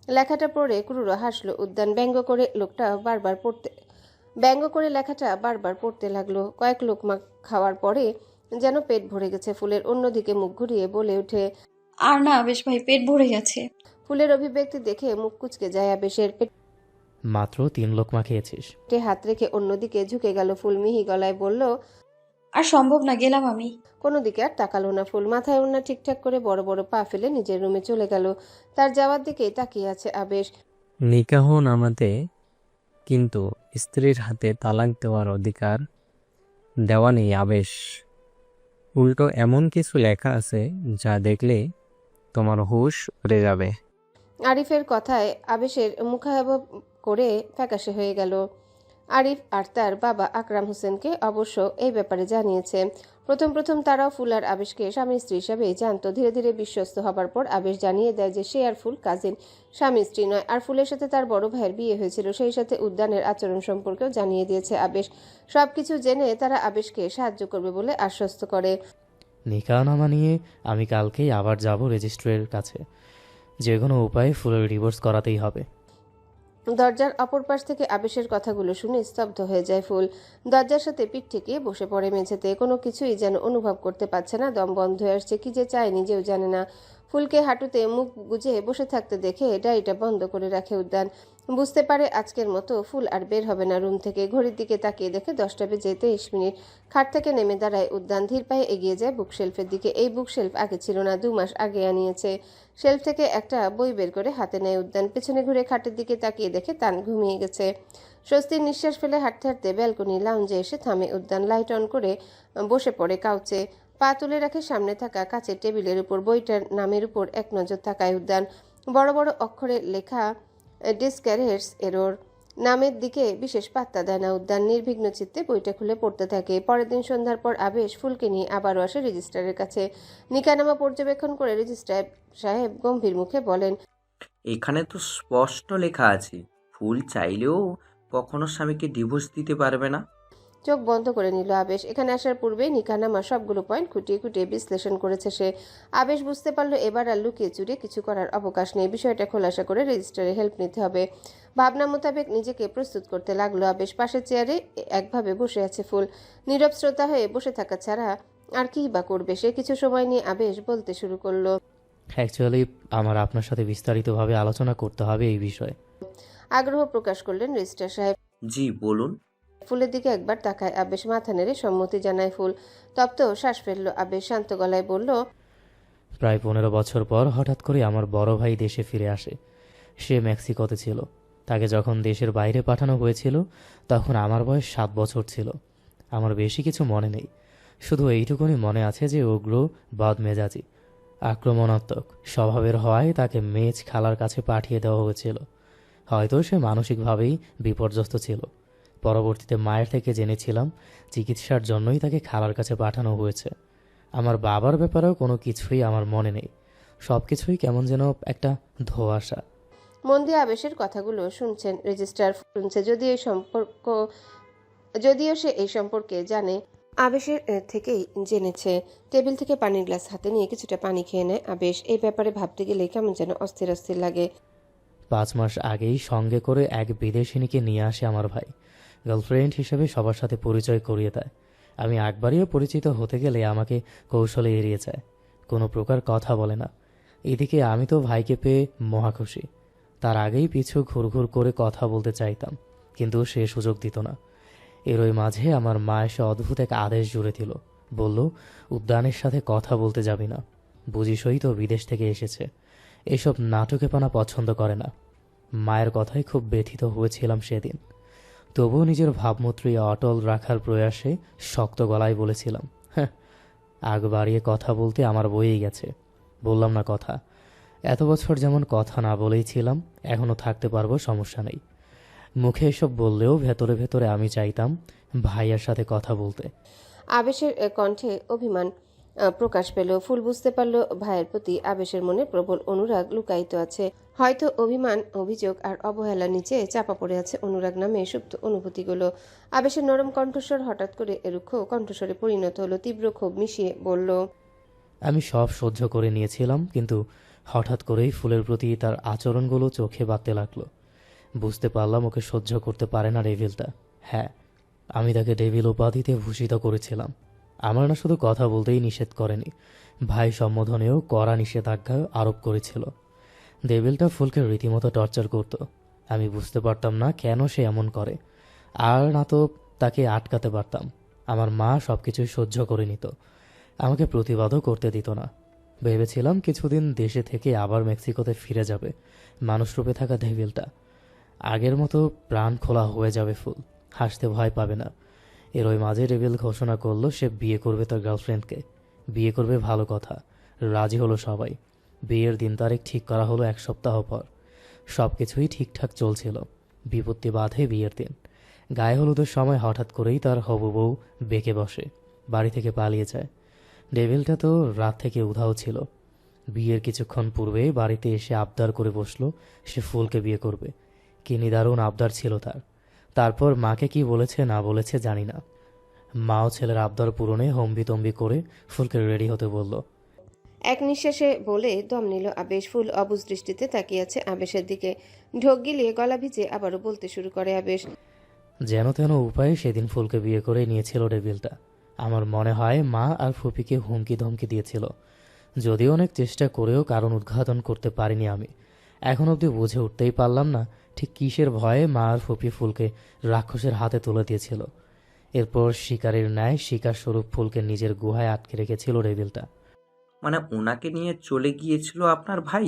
লেখাটা পড়ে ক্রুর হাসলো উদ্যান। ব্যঙ্গ করে লেখাটা বারবার পড়তে লাগলো। কয়েক লোকমা খাওয়ার পরে যেন পেট ভরে গেছে ফুলের। অন্যদিকে মুখ ঘুরিয়ে বলে ওঠে, আর না আবেশ ভাই, পেট ভরে গেছে। ফুলের অভিব্যক্তি দেখে মুখ কুঁচকে যায় আবেশের। মাত্র 3 লোকমা খেয়েছিস। পেটে হাত রেখে অন্যদিকে ঝুঁকে গেল ফুল। মিহি গলায় বলল, আর সম্ভব না, গেলাম আমি। কোনো দিকে আর তাকালো না ফুল। মাথায় ওড়না ঠিকঠাক করে বড় বড় পা ফেলে নিজের রুমে চলে গেল। তার যাওয়ার দিকেই তাকিয়ে আছে আবেশ। নিকাহ নামাতে কিন্তু স্ত্রীর হাতে তালাক দেওয়ার অধিকার দেওয়া নেই আবেশ। উল্টো এমন কিছু লেখা আছে যা দেখলে তোমার হুঁশ উড়ে যাবে। আরিফের কথায় আবেশের মুখাবয়ব করে ফ্যাকাশে হয়ে গেল। আরিফ আর তার বাবা আকরাম হোসেনকে অবশ্য এই ব্যাপারে জানিয়েছে। প্রথম প্রথম তারাও ফুল আর আবেশকে স্বামী স্ত্রী হিসাবেই জানত। ধীরে ধীরে বিশ্বস্ত হবার পর আবেশ জানিয়ে দেয় যে সে আর ফুল কাজিন, স্বামী স্ত্রী নয়। আর ফুলের সাথে তার বড় ভাইয়ের বিয়ে হয়েছিল, সেই সাথে উদ্যানের আচরণ সম্পর্কেও জানিয়ে দিয়েছে আবেশ। সবকিছু জেনে তারা আবেশকে সাহায্য করবে বলে আশ্বস্ত করে। নিকাহনামা নিয়ে আমি কালকেই আবার যাব রেজিস্ট্রির কাছে। যে কোনো উপায়ে ফুলের ডিভোর্স করাতেই হবে। দরজার অপর পাশ থেকে আবেশের কথাগুলো শুনে স্তব্ধ হয়ে যায় ফুল। দরজার সাথে পিঠ ঠেকিয়ে বসে পড়ে মেঝেতে। কোনো কিছুই যেন অনুভব করতে পারছে না। দম বন্ধ হয়ে আসছে। কি যে চায় নিজেও জানে না। ফুলকে হাঁটুতে মুখ গুজে বসে থাকতে দেখে ডায়েরিটা বন্ধ করে রাখে উদ্যান। বুঝতে পারে আজকের মতো ফুল আর বের হবে না রুম থেকে। ঘড়ির দিকে তাকিয়ে দেখে 10টা বেজে 23 মিনিট। খাট থেকে নেমে দাঁড়ায় উদ্যান। ধীর পায়ে এগিয়ে যায় বুকশেলফের দিকে। এই বুকশেলফ আগে ছিল না, 2 মাস আগে আনিয়েছে। শেলফ থেকে একটা বই বের করে হাতে নেয় উদ্যান। পেছনে ঘুরে খাটের দিকে তাকিয়ে দেখে তান ঘুমিয়ে গেছে। স্বস্তির নিঃশ্বাস ফেলে হাঁটতে হাঁটতে ব্যালকনি লাউঞ্জে এসে থামে উদ্যান। লাইট অন করে বসে পড়ে কাউচে। পা তুলে রাখে সামনে থাকা কাচের টেবিলের উপর। বইটার নামের উপর এক নজর তাকায় উদ্যান। বড় বড় অক্ষরে লেখা ডিসক্যারেটস এরর। নামের দিকে বিশেষ পাত্তা দেয় না উদ্যান। নির্বিঘ্ন চিত্তে বইটা খুলে পড়তে থাকে। পরের দিন সন্ধ্যার পর আবেশ ফুলকে নিয়ে আবারও আসে রেজিস্ট্রারের কাছে। নিকানামা পর্যবেক্ষণ করে রেজিস্ট্রার সাহেব গম্ভীর মুখে বলেন, এখানে তো স্পষ্ট লেখা আছে ফুল চাইলেও কখনো স্বামীকে ডিভোর্স দিতে পারবে না। চোখ বন্ধ করে নিল আবেশ। এখানে আসার পূর্বেই নিকানামা সবগুলো পয়েন্ট খুঁটিয়ে খুঁটিয়ে বিশ্লেষণ করেছে সে। আবেশ বুঝতে পারল এবার আর লুকিয়ে চুরিয়ে কিছু করার অবকাশ নেই। বিষয়টা খোলাসা করে রেজিস্ট্রারের হেল্প নিতে হবে। ভাবনা মোতাবেক নিজেকে প্রস্তুত করতে লাগলো আবেশ। পাশের চেয়ারে একভাবে বসে আছে ফুল। নীরব শ্রোতা হয়ে বসে থাকা ছাড়া আর কি বা করবে সে। কিছু সময় নিয়ে আবেশ বলতে শুরু করলো। অ্যাকচুয়ালি আমার আপনার সাথে বিস্তারিতভাবে আলোচনা করতে হবে এই বিষয়ে। আগ্রহ প্রকাশ করলেন রেজিস্ট্রার সাহেব। জি বলুন। ফুলের দিকে একবার তাকায় আবেশ। মাথা নেড়ে সম্মতি জানায় ফুল। তপ্ত শ্বাস ফেললো আবেশ। শান্ত গলায় বলল, প্রায় 15 বছর পর হঠাৎ করে আমার বড় ভাই দেশে ফিরে আসে। সে মেক্সিকোতে ছিল। তাকে যখন দেশের বাইরে পাঠানো হয়েছিল তখন আমার বয়স 7 বছর ছিল। আমার বেশি কিছু মনে নেই, শুধু এইটুকুনি মনে আছে যে উগ্র, বদমেজাজি, আক্রমণাত্মক স্বভাবের হওয়ায় তাকে মেজ খালার কাছে পাঠিয়ে দেওয়া হয়েছিল। হয়তো সে মানসিকভাবেই বিপর্যস্ত ছিল। পরবর্তীতে মায়ের থেকে জেনেছিলাম চিকিৎসার জন্যই তাকে খালার কাছে পাঠানো হয়েছে। আমার বাবার ব্যাপারেও কোনো কিছুই আমার মনে নেই। সব কিছুই কেমন যেন একটা ধোঁয়াশা। মন দিয়ে আবেশের কথাগুলো শুনছেন রেজিস্ট্রার। শুনছে যদিও সে এই সম্পর্কে জানে। আবেশের থেকেই জেনেছে। টেবিল থেকে পানির গ্লাস হাতে নিয়ে কিছুটা পানি খেয়ে নেয় আবেশ। এই ব্যাপারে ভাবতে গেলে কেমন যেন অস্থির অস্থির লাগে। 5 মাস আগেই সঙ্গে করে এক বিদেশিনীকে নিয়ে আসে আমার ভাই। গার্লফ্রেন্ড হিসেবে সবার সাথে পরিচয় করিয়ে দেয়। আমি একবারও পরিচিত হতে গেলে আমাকে কৌশলে এড়িয়ে যায়, কোনো প্রকার কথা বলে না। এদিকে আমি তো ভাইকে পেয়ে মহাখুশি। তার আগেই পিছু ঘুরঘুর করে কথা বলতে চাইতাম, কিন্তু সে সুযোগ দিত না। এরই মাঝে আমার মা এসে অদ্ভুত এক আদেশ জুড়ে দিল। বলল, উদ্যানের সাথে কথা বলতে যাবি না। বুঝিসই তো বিদেশ থেকে এসেছে, এসব নাটকেপনা পছন্দ করে না। মায়ের কথায় খুব ব্যথিত হয়েছিলাম সেদিন। তবুও নিজের ভাবমূর্তি অটল রাখার প্রয়াসে শক্ত গলায় বলেছিলাম, হ্যাঁ, আগ বাড়িয়ে কথা বলতে আমার বয়েই গেছে। বললাম না কথা। এত বছর যেমন কথা না বলেই ছিলাম, এখনও থাকতে পারবো, সমস্যা নেই। মুখে এসব বললেও ভেতরে ভেতরে আমি চাইতাম ভাইয়ার সাথে কথা বলতে। আবেশের কণ্ঠে অভিমান প্রকাশ পেল। ফুল বুঝতে পারল ভাইয়ের প্রতি আবেশের মনে প্রবল অনুরাগ লুকায়িত আছে। হয়তো অভিমান, অভিযোগ আর অবহেলার নিচে চাপা পড়ে আছে অনুরাগ নামে সুপ্ত অনুভূতিগুলো। আবেশের নরম কণ্ঠস্বর হঠাৎ করে রুক্ষ কণ্ঠস্বরে পরিণত হলো তীব্র ক্ষোভ মিশিয়ে বলল, আমি সব সহ্য করে নিয়েছিলাম, কিন্তু হঠাৎ করেই ফুলের প্রতি তার আচরণগুলো চোখে বাঁধতে লাগলো। বুঝতে পারলাম ওকে সহ্য করতে পারে না ডেভিলটা। হ্যাঁ, আমি তাকে ডেভিল উপাধিতে ভূষিত করেছিলাম। আমার না শুধু কথা বলতেই নিষেধ করেনি, ভাই সম্বোধনেও কড়া নিষেধাজ্ঞা আরোপ করেছিল। ডেভিলটা ফুলকে রীতিমতো টর্চার করত। আমি বুঝতে পারতাম না কেন সে এমন করে, আর না তো তাকে আটকাতে পারতাম। আমার মা সব কিছুই সহ্য করে নিত, আমাকে প্রতিবাদও করতে দিত না। ভেবেছিলাম কিছুদিন দেশে থেকে আবার মেক্সিকোতে ফিরে যাবে মানুষরূপে থাকা ডেভিলটা। আগের মতো প্রাণ খোলা হয়ে যাবে ফুল, হাসতে ভয় পাবে না। এর ওই মাঝে ডেভিল ঘোষণা করলো সে বিয়ে করবে তার গার্লফ্রেন্ডকে। বিয়ে করবে, ভালো কথা, রাজি হলো সবাই। বিয়ের দিন তারিখ ঠিক করা হলো 1 সপ্তাহ পর। সব কিছুই ঠিকঠাক চলছিল, বিপত্তি বাধে বিয়ের দিন। গায়ে হলুদের সময় হঠাৎ করেই তার হবু বউ বেঁকে বসে, বাড়ি থেকে পালিয়ে যায়। ডেভিলটা তো রাত থেকে উধাও ছিল। বিয়ের কিছুক্ষণ পূর্বে বাড়িতে এসে আবদার করে বসলো সে ফুলকে বিয়ে করবে। কি নিদারুণ আবদার ছিল তার। তারপর মাকে কি বলেছে না বলেছে জানি না, মাও ছেলের আবদার পূরণে হম্বিতম্বি করে ফুলকে রেডি হতে বলল। এক নিঃশ্বাসে বলে দম নিল আবেশ। ফুল অবুঝ দৃষ্টিতে তাকিয়ে আছে আবেশের দিকে। ঢোক গিলিয়ে গলা ভিজে আবারও বলতে শুরু করে আবেশ। যেন তেন উপায়ে সেদিন ফুলকে বিয়ে করে নিয়েছিল ডেভিলটা। আমার মনে হয় মা আর ফুপিকে হুমকি ধমকি দিয়েছিল। যদিও অনেক চেষ্টা করেও কারণ উদ্ঘাটন করতে পারিনি আমি। এখন অবধি বুঝে উঠতেই পারলাম না ঠিক কিসের ভয়ে মা আর ফুপি ফুলকে রাক্ষসের হাতে তুলে দিয়েছিল। এরপর শিকারীর ন্যায় শিকার স্বরূপ ফুলকে নিজের গুহায় আটকে রেখেছিল ডেভিলটা। মানে ওনাকে নিয়ে চলে গিয়েছিল আপনার ভাই?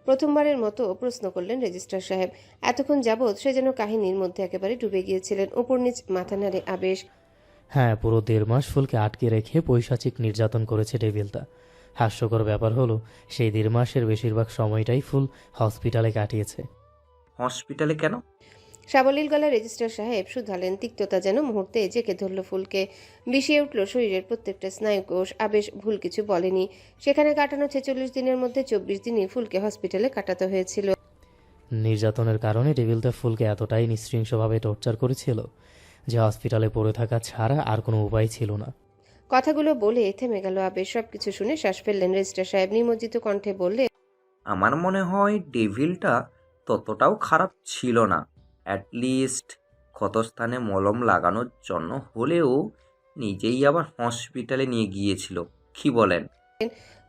প্রথমবারের মতো প্রশ্ন করলেন রেজিস্ট্রার সাহেব। এতক্ষণ যাবৎ সে যেন কাহিনীর মধ্যে একেবারে ডুবে গিয়েছিলেন। উপর নিচ মাথা নাড়ে আবেশ। হ্যাঁ, পুরো 1.5 মাস ফুলকে আটকে রেখে পৈশাচিক নির্যাতন করেছে ডেভিলটা। হাস্যকর ব্যাপার হলো সেই 1.5 মাসের বেশিরভাগ সময়টাই ফুল হসপিটালে কাটিয়েছে। হসপিটালে কেন? সাবলীল গলা রেজিস্ট্রার সাহেব শুধালেন। তিক্ততা যেন মুহূর্তে জেঁকে ধরল ফুলকে। বিষিয়ে উঠল শরীরের প্রত্যেকটা স্নায়ুকোষ। আবেশ ভুল কিছু বলেনি। সেখানে কাটানো 46 দিনের মধ্যে 24 দিনই ফুলকে হসপিটালে কাটাতে হয়েছিল। নির্যাতনের কারণে ডেভিলটা ফুলকে এতটাই নৃশংসভাবে টর্চার করেছিল যে হসপিটালে পড়ে থাকা ছাড়া আর কোনো উপায় ছিল না। কথাগুলো বলে থেমে গেল আবেশ। সবকিছু শুনে শ্বাস ফেললেন রেজিস্ট্রার সাহেব। নিমজ্জিত কণ্ঠে বললে, আমার মনে হয় ডেভিলটা ততটাও খারাপ ছিল না। অ্যাটলিস্ট ক্ষতস্থানে মলম লাগানোর জন্য হলেও নিজেই আবার হসপিটালে নিয়ে গিয়েছিল। কি বলেন?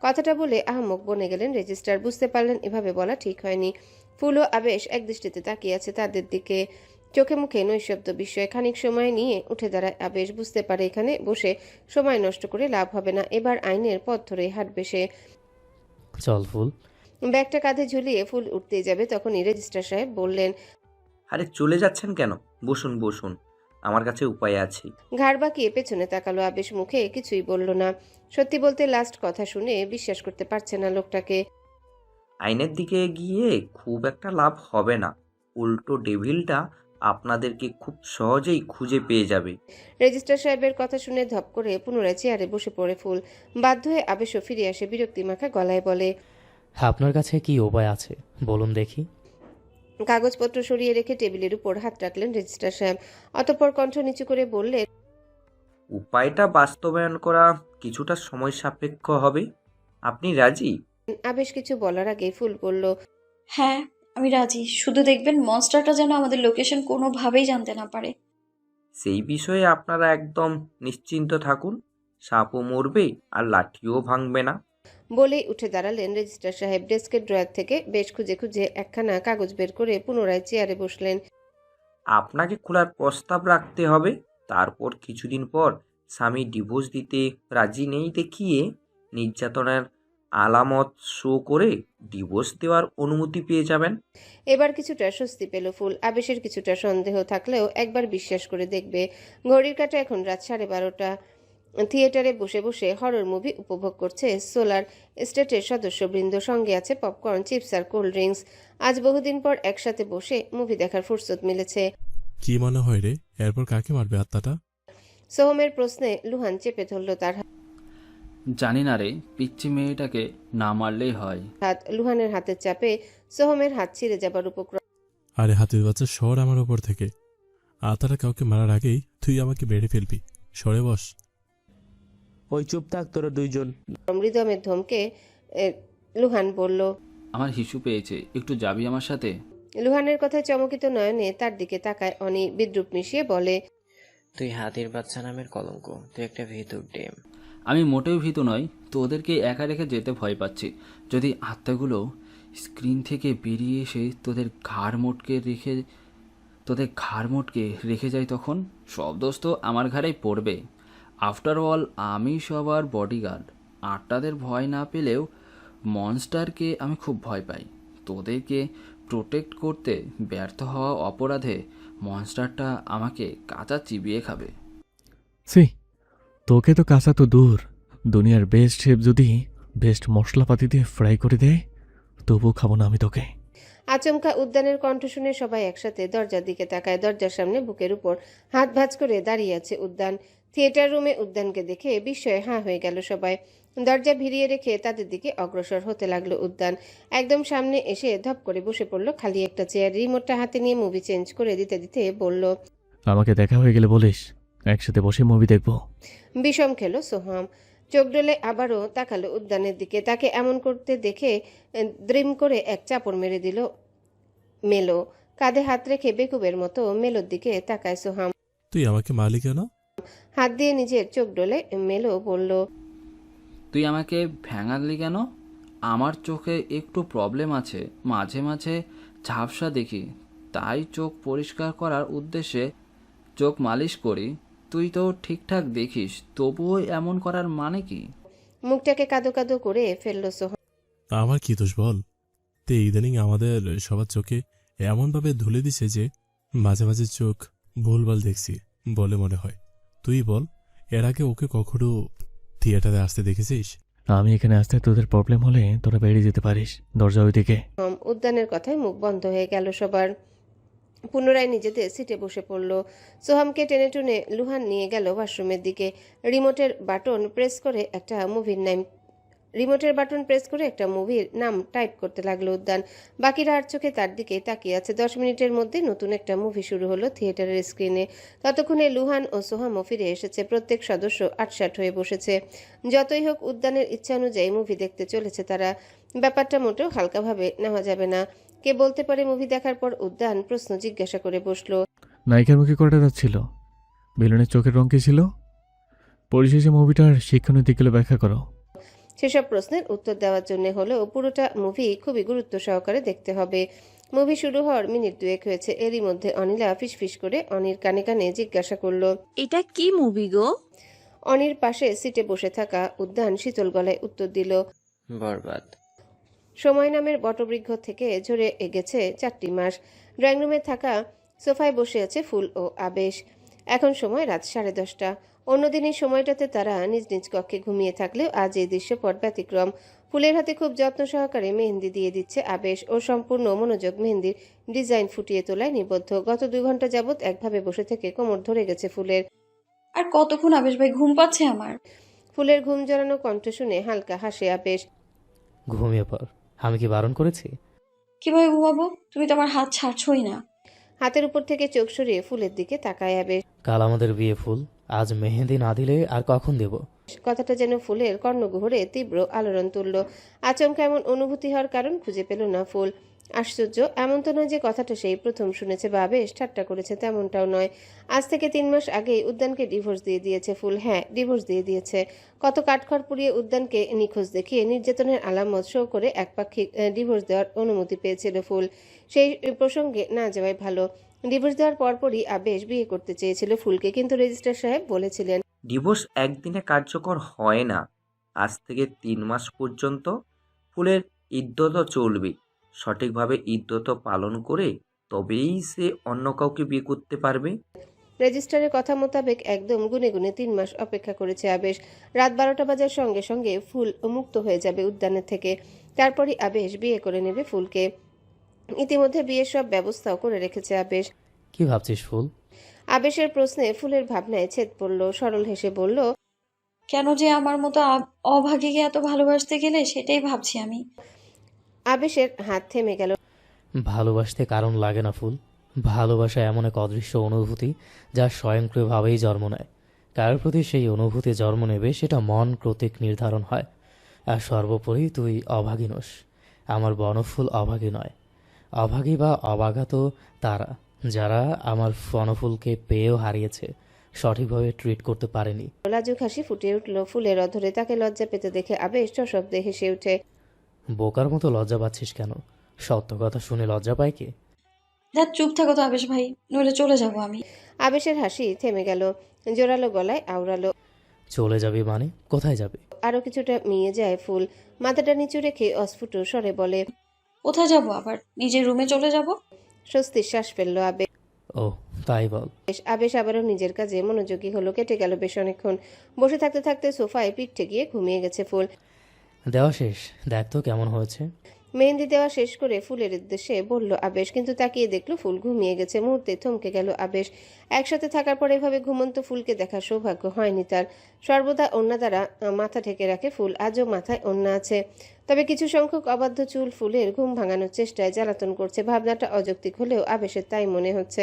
কথাটা বলে আহাম্মক বনে গেলেন রেজিস্ট্রার। বুঝতে পারলেন এভাবে বলা ঠিক হয়নি। ফুল ও আবেশ একদৃষ্টিতে তাকিয়ে আছে তাদের দিকে, চোখে মুখে নৈশব্দ বিস্ময়। খানিক সময় নিয়ে উঠে দাঁড়ায় আবেশ। বুঝতে পারে এখানে বসে সময় নষ্ট করে লাভ হবে না। এবার আইনের পথ ধরে হাঁটবে সে। চল ফুল। ব্যাগটা কাঁধে ঝুলিয়ে ফুল উঠতেই যাবে, তখনই রেজিস্ট্রার সাহেব বললেন, আরে চলে যাচ্ছেন কেন? বসুন বসুন, আমার কাছে উপায় আছে। ঘাড় বাঁকিয়ে পেছনে তাকালো আবেশ। মুখে কিছুই বলল না। সত্যি বলতে লাস্ট কথা শুনে বিশ্বাস করতে পারছে না লোকটাকে। আইনের দিকে গিয়ে খুব একটা লাভ হবে না, উল্টো ডেভিলটা আপনাদেরকে খুব সহজেই খুঁজে পেয়ে যাবে। রেজিস্ট্রার সাহেবের কথা শুনে ধপ করে পুনরায় চেয়ারে বসে পড়ে ফুল। বাধ্য হয়ে আবেশও ফিরে আসে। বিরক্তি মাখা গলায় বলে, আপনার কাছে কি উপায় আছে বলুন দেখি। কাগজপত্র সরিয়ে রেখে টেবিলের উপর হাত রাখলেন রেজিস্ট্রার সাহেব। অতঃপর কণ্ঠ নিচু করে বললেন, উপায়টা বাস্তবায়ন করা কিছুটা সময় সাপেক্ষ হবে। আপনি রাজি? আবেশ কিছু বলার আগে ফুল বলল, হ্যাঁ, আমি রাজি। শুধু দেখবেন মনস্টারটা যেন আমাদের লোকেশন কোনোভাবেই জানতে না পারে। সেই বিষয়ে আপনারা একদম নিশ্চিন্ত থাকুন। সাপও মরবে আর লাঠিও ভাঙবে না। বলেই উঠে দাঁড়ালেন রেজিস্ট্রার সাহেব। ডেস্কের ড্রয়ার থেকে বেশ খুঁজে খুঁজে একখানা কাগজ বের করে পুনরায় চেয়ারে বসলেন। আপনাকে খোলার প্রস্তাব রাখতে হবে। তারপর কিছুদিন পর স্বামী ডিভোর্স দিতে রাজি নেই দেখিয়ে নির্যাতনের আলামত শো করে ডিভোর্স দেওয়ার অনুমতি পেয়ে যাবেন। এবার কিছুটা স্বস্তি পেল ফুল। আবেশের কিছুটা সন্দেহ থাকলেও একবার বিশ্বাস করে দেখবে। ঘড়ির কাঁটা এখন রাত 12:30। থিয়েটারে বসে বসে হরর মুভি উপভোগ করছে সোলার স্টেটের সদস্যবৃন্দ। সঙ্গে আছে পপকর্ন, চিপস আর কোল্ড ড্রিঙ্কস। আজ বহুদিন পর একসাথে বসে মুভি দেখার ফুরসত মিলেছে। কি মনে হয় রে, এরপর কাকে মারবে আত্মাটা? সোহমের প্রশ্নে লুহান চেপে ধরল তার জানি না রে, পিচ্চি মেয়েটাকে না মারলেই হয়। হাত। লুহানের হাতের চাপে সোহমের হাত ছিঁড়ে যাবার উপক্রম। আরে হাতির বাচ্চা, সর আমার ওপর থেকে। আত্মাটা কাউকে মারার আগেই তুই আমাকে মেরে ফেলবি। সরে বস। ওই চুপ থাক তোরা দুইজন। হৃদমের ধমকে লুহান বলল, আমার হিসু পেয়েছে, একটু যাবি আমার সাথে? লুহানের কথায় চমকিত নয়নে তার দিকে তাকায় অনি বিদ্রুপ মিশিয়ে বলে, তুই হাতির বাচ্চা নামের কলঙ্ক, তুই একটা ভিতুর ডিম। আমি মোটেও ভীতু নই, তো ওদেরকে একা রেখে যেতে ভয় পাচ্ছি। যদি আত্মাগুলো স্ক্রিন থেকে বেরিয়ে এসে তোদের ঘাড় মোটকে রেখে যায়, তখন সব দোষ তো আমার ঘাড়েই পড়বে। আফটার অল আমি সবার বডিগার্ড। আত্মাদের ভয় না পেলেও মনস্টারকে আমি খুব ভয় পাই। তোদেরকে প্রোটেক্ট করতে ব্যর্থ হওয়া অপরাধে মনস্টারটা আমাকে কাঁচা চিবিয়ে খাবে। সি, তোকে তো কাঁচা তো দূর, দুনিয়ার বেস্ট শেফ যদি বেস্ট মশলাপাতি দিয়ে ফ্রাই করে দেয় তবুও খাবো না আমি তোকে। আচমকা উদ্যানের কণ্ঠ শুনে সবাই একসাথে দরজার দিকে তাকায়। দরজার সামনে বুকের উপর হাত ভাঁজ করে দাঁড়িয়ে আছে উদ্যান। থিয়েটার রুমে উদ্যানকে দেখে বিস্ময়ে হাঁ হয়ে গেল সবাই। দরজা ভিড়িয়ে রেখে তাদের দিকে অগ্রসর হতে লাগলো উদ্যান। একদম সামনে এসে ধপ করে বসে পড়লো খালি একটা চেয়ার। রিমোটটা হাতে নিয়ে মুভি চেঞ্জ করে দিতে দিতে বলল, আমাকে দেখা হয়ে গেলে বলিস, একসাথে বসে মুভি দেখবো। বিষম খেলো সোহাম। চোখ ডলে আবারও তাকালো উদ্যানের দিকে। তাকে এমন করতে দেখে দ্রিম করে এক চাপড় মেরে দিল মেলো। কাঁধে হাত রেখে বেকুবের মতো মেলোর দিকে তাকায় সোহাম। তুই আমাকে মারলি কেন? হাত দিয়ে নিজের চোখ ডলে মেলো বলল, তুই আমাকে ভ্যাঙালি কেন? আমার চোখে একটু প্রবলেম আছে, মাঝে মাঝে ঝাপসা দেখি, তাই চোখ পরিষ্কার করার উদ্দেশ্যে চোখ মালিশ করি। তুই তো ঠিকঠাক দেখিস, তবুও এমন করার মানে কি? মুখটাকে কাদো কাদো করে ফেললো সোহাম। আমার কি দোষ বল? তে ইদানিং আমাদের সবার চোখে এমনভাবে ধুলে দিছে যে মাঝে মাঝে চোখ ভুলভাল দেখছি বলে মনে হয়। তুই বল, এর আগে ওকে কখনো থিয়েটারে আসতে দেখেছিস? আমি এখানে আসতে তোদের প্রবলেম হলে তোরা বেরিয়ে যেতে পারিস, দরজা ওইদিকে। উদ্যানের কথায় মুখ বন্ধ হয়ে গেল সবার। পুনরায় নিজেদের সিটে বসে পড়ল। সোহামকে টেনে টুনে লুহান নিয়ে গেল ওয়াশরুমের দিকে। রিমোটের বাটন প্রেস করে একটা মুভির নাম টাইপ করতে লাগলো উদ্যান। বাকিরা আর চোখে তার দিকে তাকিয়ে আছে। 10 মিনিটের মধ্যে নতুন একটা মুভি শুরু হলো থিয়েটারের স্ক্রিনে। ততক্ষণে লুহান ও সোহামও ফিরে এসেছে। প্রত্যেক সদস্য আটসাট হয়ে বসেছে। যতই হোক উদ্যানের ইচ্ছা অনুযায়ী মুভি দেখতে চলেছে তারা। ব্যাপারটা মোটেও হালকাভাবে নেওয়া যাবে না। কে বলতে পারে মুভি দেখার পর উদ্যান প্রশ্ন জিজ্ঞাসা করে বসলো, নায়িকার মুখে কটা যাচ্ছিল, ভিলেনের চোখের রং কি ছিল, পরিশেষে মুভিটার শিক্ষণীয় দিকগুলো ব্যাখ্যা করো। সেসব প্রশ্নের উত্তর দেওয়ার জন্য হলেও পুরোটা মুভি খুবই গুরুত্ব সহকারে দেখতে হবে। মুভি শুরু হওয়ার মিনিট 2 হয়েছে। এরই মধ্যে অনিলা ফিসফিস করে অনির কানে কানে জিজ্ঞাসা করলো, এটা কি মুভি গো? অনির পাশে সিটে বসে থাকা উদ্যান শীতল গলায় উত্তর দিল, বরবাদ। সময় নামের বটবৃক্ষ থেকে ঝরে গেছে 4টি মাস। ড্রয়িং রুমে থাকা সোফায় বসে আছে ফুল ও আবেশ। এখন সময় রাত 10:30। অন্যদিন এই সময়টাতে তারা নিজ নিজ কক্ষে ঘুমিয়ে থাকলেও আজ এই দৃশ্যপট ব্যতিক্রম। ফুলের হাতে খুব যত্ন সহকারে মেহেন্দি দিয়ে দিচ্ছে আবেশ। ও সম্পূর্ণ মনোযোগ মেহেন্দির ডিজাইন ফুটিয়ে তোলায় নিবদ্ধ। গত 2 ঘন্টা যাবৎ একভাবে বসে থেকে কোমর ধরে গেছে ফুলের। আর কতক্ষণ আবেশ ভাই, ঘুম পাচ্ছে আমার। ফুলের ঘুম জড়ানো কণ্ঠ শুনে হালকা হাসে আবেশ। ঘুমিয়ে পড়, আমি কি বারণ করেছি? কিভাবে ঘুমাবো? তুমি তো আমার হাত ছাড়ছই না। হাতের উপর থেকে চোখ সরিয়ে ফুলের দিকে তাকায় আবেশ। কাল আমাদের বিয়ে ফুল, আজ মেহেন্দি না দিলে আর কখন দেব? কথাটা যেন ফুলের কর্ণগহ্বরে তীব্র আলোড়ন তুলল। আচমকা এমন অনুভূতি হওয়ার কারণ খুঁজে পেল না ফুল। আশ্চর্য, এমন তো নয় যে কথাটা সেই প্রথম শুনেছে বা বেশ ঠাট্টা করেছে, তেমনটাও নয়। আজ থেকে 3 মাস আগেই উদ্যানকে ডিভোর্স দিয়ে দিয়েছে ফুল। হ্যাঁ, ডিভোর্স দিয়ে দিয়েছে। কত কাঠখড় পুড়িয়ে উদ্যানকে নিখোঁজ দেখিয়ে নির্যাতনের আলামত শো করে একপাক্ষিক ডিভোর্স দেওয়ার অনুমতি পেয়েছিল ফুল। সেই প্রসঙ্গে না যাওয়াই ভালো। ডিভোর্স দেওয়ার পরপরই আবেশ বিয়ে করতে চেয়েছিল ফুলকে, কিন্তু রেজিস্ট্রার সাহেব বলেছিলেন, ডিভোর্স একদিনে কার্যকর হয় না। আজ থেকে 3 মাস পর্যন্ত ফুলের ইদ্যত চলবে। সঠিকভাবে ইদ্যত পালন করে তবেই সে অন্য কাউকে বিয়ে করতে পারবে। রেজিস্ট্রারের কথা মোতাবেক একদম গুনে গুনে 3 মাস অপেক্ষা করেছে আবেশ। রাত 12টা বাজার সঙ্গে সঙ্গে ফুল মুক্ত হয়ে যাবে উদ্যানের থেকে। তারপরই আবেশ বিয়ে করে নেবে ফুলকে। ইতিমধ্যে বিয়ের সব ব্যবস্থাও করে রেখেছে আবেশ। কি ভাবছিস ফুল? আবেশের প্রশ্নে ফুলের ভাবনায় ছেদ পড়ল। সরল হেসে বলল, কেন যে আমার মতো অভাগীকে এত ভালোবাসতে গেলে সেটাই ভাবছি আমি। আবেশের হাত থেমে গেল। ভালোবাসতে কারণ লাগে না ফুল। ভালোবাসা এমন এক অদৃশ্য অনুভূতি যা স্বয়ংক্রিয়ভাবেই জন্ম নেয়। কার প্রতি সেই অনুভূতি জন্ম নেবে সেটা মন কর্তৃক নির্ধারণ হয়। আর সর্বোপরি তুই অভাগী নোস। আমার বনফুল অভাগী নয়। অভাগী বা অবাগত তারা, যারা আমার বনফুলকে পেয়েও হারিয়েছে, সঠিকভাবে ট্রিট করতে পারেনি। লাজুক হাসি ফুটে উঠল ফুলের অধরে। তাকে লজ্জা পেতে দেখে আবেশ সশব্দে হেসে ওঠে। বোকার মতো লজ্জা পাচ্ছিস কেন? সত্য কথা শুনে লজ্জা পায় কি? দেখ, চুপ থাকো তো আবেশ ভাই, নইলে চলে যাব আমি। আবেশের হাসি থেমে গেল, জোরালো গলায় আওড়ালো। চলে যাবি মানে? কোথায় যাবি? আরো কিছুটা মিয়ে যায় ফুল, মাথাটা নিচু রেখে অস্ফুট স্বরে বলে। কোথায় যাব আবার? নিজের রুমে চলে যাব। স্বস্তির শ্বাস ফেললো আবেশ। ও তাই বল। আবেশ আবারও নিজের কাজে মনোযোগী হলো। কেটে গেল বেশ অনেকক্ষণ। বসে থাকতে থাকতে সোফায় পিঠ ঠেকিয়ে ঘুমিয়ে গেছে ফুল। দেওয়া শেষ, দেখ তো কেমন হয়েছে। মেহেন্দি দেওয়া শেষ করে ফুলের উদ্দেশ্যে বলল আবেশ, কিন্তু তাকিয়ে দেখলো ফুল ঘুমিয়ে গেছে। মুহূর্তে থমকে গেল আবেশ। একসাথে থাকার পর এভাবে ঘুমন্ত ফুলকে দেখার সৌভাগ্য হয়নি তার। সর্বদা ওড়না দ্বারা মাথা ঢেকে রাখে ফুল, আজও মাথায় ওড়না আছে। তবে কিছু সংখ্যক অবাধ্য চুল ফুলের ঘুম ভাঙানোর চেষ্টায় জ্বালাতন করছে। ভাবনাটা অযৌক্তিক হলেও আবেশের তাই মনে হচ্ছে।